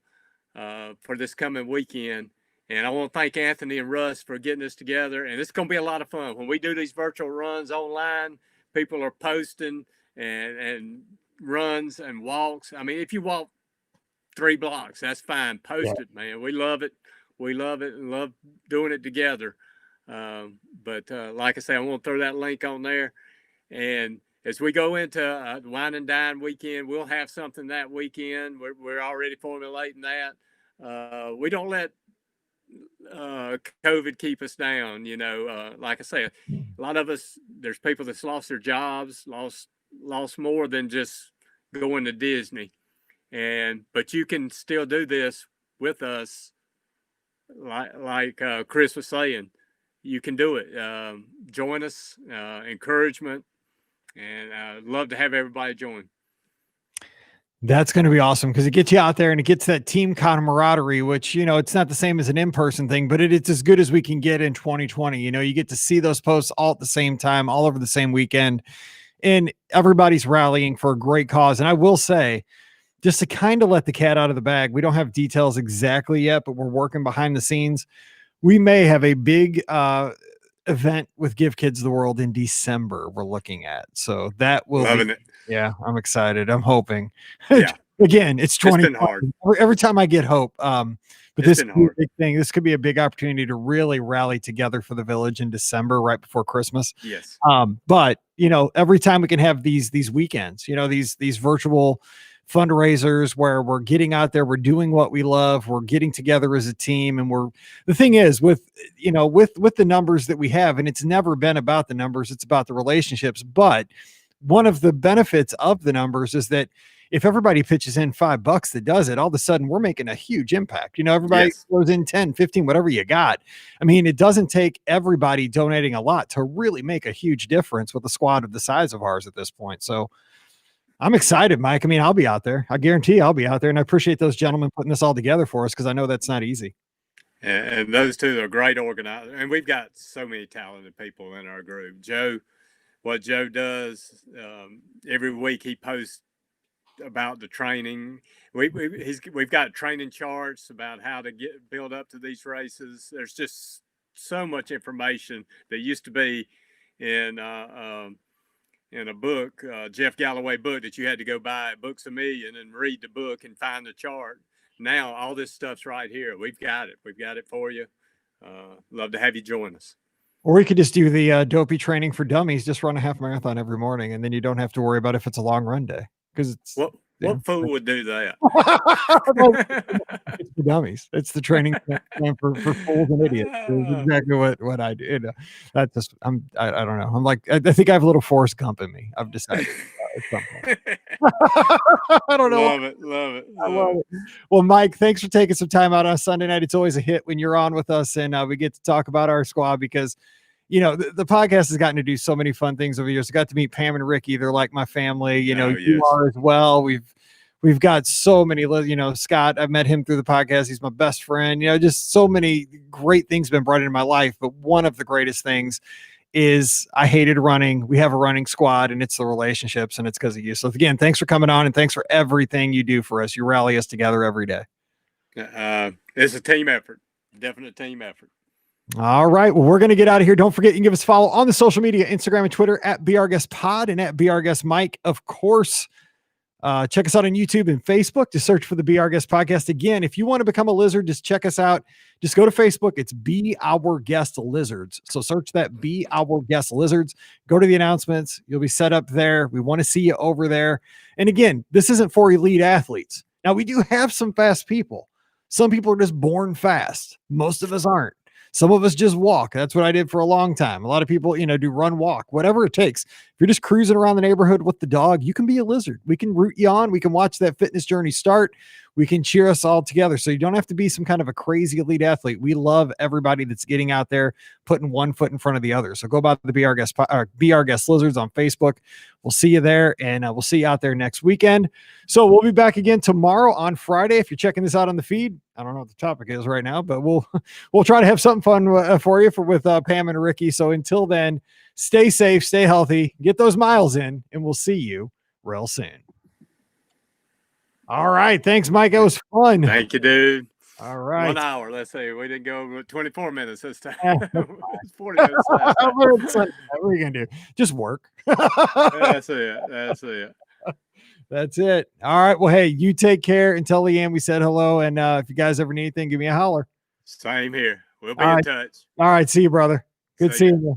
for this coming weekend. And I want to thank Anthony and Russ for getting this together. And it's going to be a lot of fun. When we do these virtual runs online, people are posting and runs and walks. I mean, if you walk 3 blocks, that's fine. Post it, man. We love it. We love it and love doing it together. But like I say, I want to throw that link on there. And as we go into the Wine and Dine weekend, we'll have something that weekend. We're already formulating that. We don't let COVID keep us down. Like I say, a lot of us, there's people that's lost their jobs, lost more than just going to Disney, but you can still do this with us, like Chris was saying. You can do it. Join us. Encouragement, and I'd love to have everybody join. That's going to be awesome because it gets you out there and it gets that team camaraderie, which, it's not the same as an in-person thing, but it's as good as we can get in 2020. You get to see those posts all at the same time, all over the same weekend, and everybody's rallying for a great cause. And I will say, just to kind of let the cat out of the bag, we don't have details exactly yet, but we're working behind the scenes. We may have a big event with Give Kids the World in December we're looking at. So that will Loving it. Yeah, I'm excited. I'm hoping. Yeah. Again, it's 20. It's been hard. Every time I get hope. But It's this been could be a hard. big thing. This could be a big opportunity to really rally together for the village in December, right before Christmas. Yes. But every time we can have these weekends, these virtual fundraisers where we're getting out there, we're doing what we love, we're getting together as a team, and the thing is with the numbers that we have, and it's never been about the numbers, it's about the relationships. But one of the benefits of the numbers is that if everybody pitches in $5 that does it, all of a sudden we're making a huge impact. Everybody goes in 10, 15, whatever you got. I mean, it doesn't take everybody donating a lot to really make a huge difference with a squad of the size of ours at this point. So I'm excited, Mike. I mean, I'll be out there. I guarantee I'll be out there. And I appreciate those gentlemen putting this all together for us, because I know that's not easy. And those two are great organizers. And we've got so many talented people in our group. What Joe does, every week he posts about the training. We've got training charts about how to build up to these races. There's just so much information that used to be in a book, Jeff Galloway book that you had to go buy at Books A Million and read the book and find the chart. Now all this stuff's right here. We've got it. We've got it for you. Love to have you join us. Or we could just do the dopey training for dummies, just run a half marathon every morning, and then you don't have to worry about if it's a long run day. Because it's what fool would do that? It's for dummies. It's the training plan for fools and idiots. It's exactly what I do. That's just I don't know. I'm like, I think I have a little Forrest Gump in me. I've decided at some point. I don't know. Love it. I love it. Well, Mike, thanks for taking some time out on a Sunday night. It's always a hit when you're on with us, and we get to talk about our squad, because the podcast has gotten to do so many fun things over the years. I got to meet Pam and Ricky. They're like my family. You are as well. We've got so many, Scott, I've met him through the podcast. He's my best friend. Just so many great things been brought into my life. But one of the greatest things is I hated running. We have a running squad, and it's the relationships, and it's because of you. So again, thanks for coming on, and thanks for everything you do for us. You rally us together every day. It's a team effort, definite team effort. All right. Well, we're going to get out of here. Don't forget, you can give us a follow on the social media, Instagram and Twitter at BRGuestPod and at BRGuestMike, of course. Check us out on YouTube and Facebook. Just search for the Be Our Guest Podcast. Again, if you want to become a lizard, just check us out. Just go to Facebook. It's Be Our Guest Lizards. So search that, Be Our Guest Lizards. Go to the announcements. You'll be set up there. We want to see you over there. And again, this isn't for elite athletes. Now, we do have some fast people. Some people are just born fast. Most of us aren't. Some of us just walk. That's what I did for a long time. A lot of people, do run, walk, whatever it takes. If you're just cruising around the neighborhood with the dog, you can be a lizard. We can root you on. We can watch that fitness journey start. We can cheer us all together. So you don't have to be some kind of a crazy elite athlete. We love everybody that's getting out there, putting one foot in front of the other. So go by the Be Our Guest Lizards on Facebook. We'll see you there, and we'll see you out there next weekend. So we'll be back again tomorrow on Friday. If you're checking this out on the feed, I don't know what the topic is right now, but we'll try to have something fun for you with Pam and Ricky. So until then, stay safe, stay healthy, get those miles in, and we'll see you real soon. All right. Thanks, Mike. It was fun. Thank you, dude. All right. 1 hour. Let's see. We didn't go 24 minutes this time. 40 minutes. What are you going to do? Just work. That's it. That's it. All right. Well, hey, you take care and tell Leanne we said hello. And if you guys ever need anything, give me a holler. Same here. We'll be in touch. All right. See you, brother. Good seeing you. See you.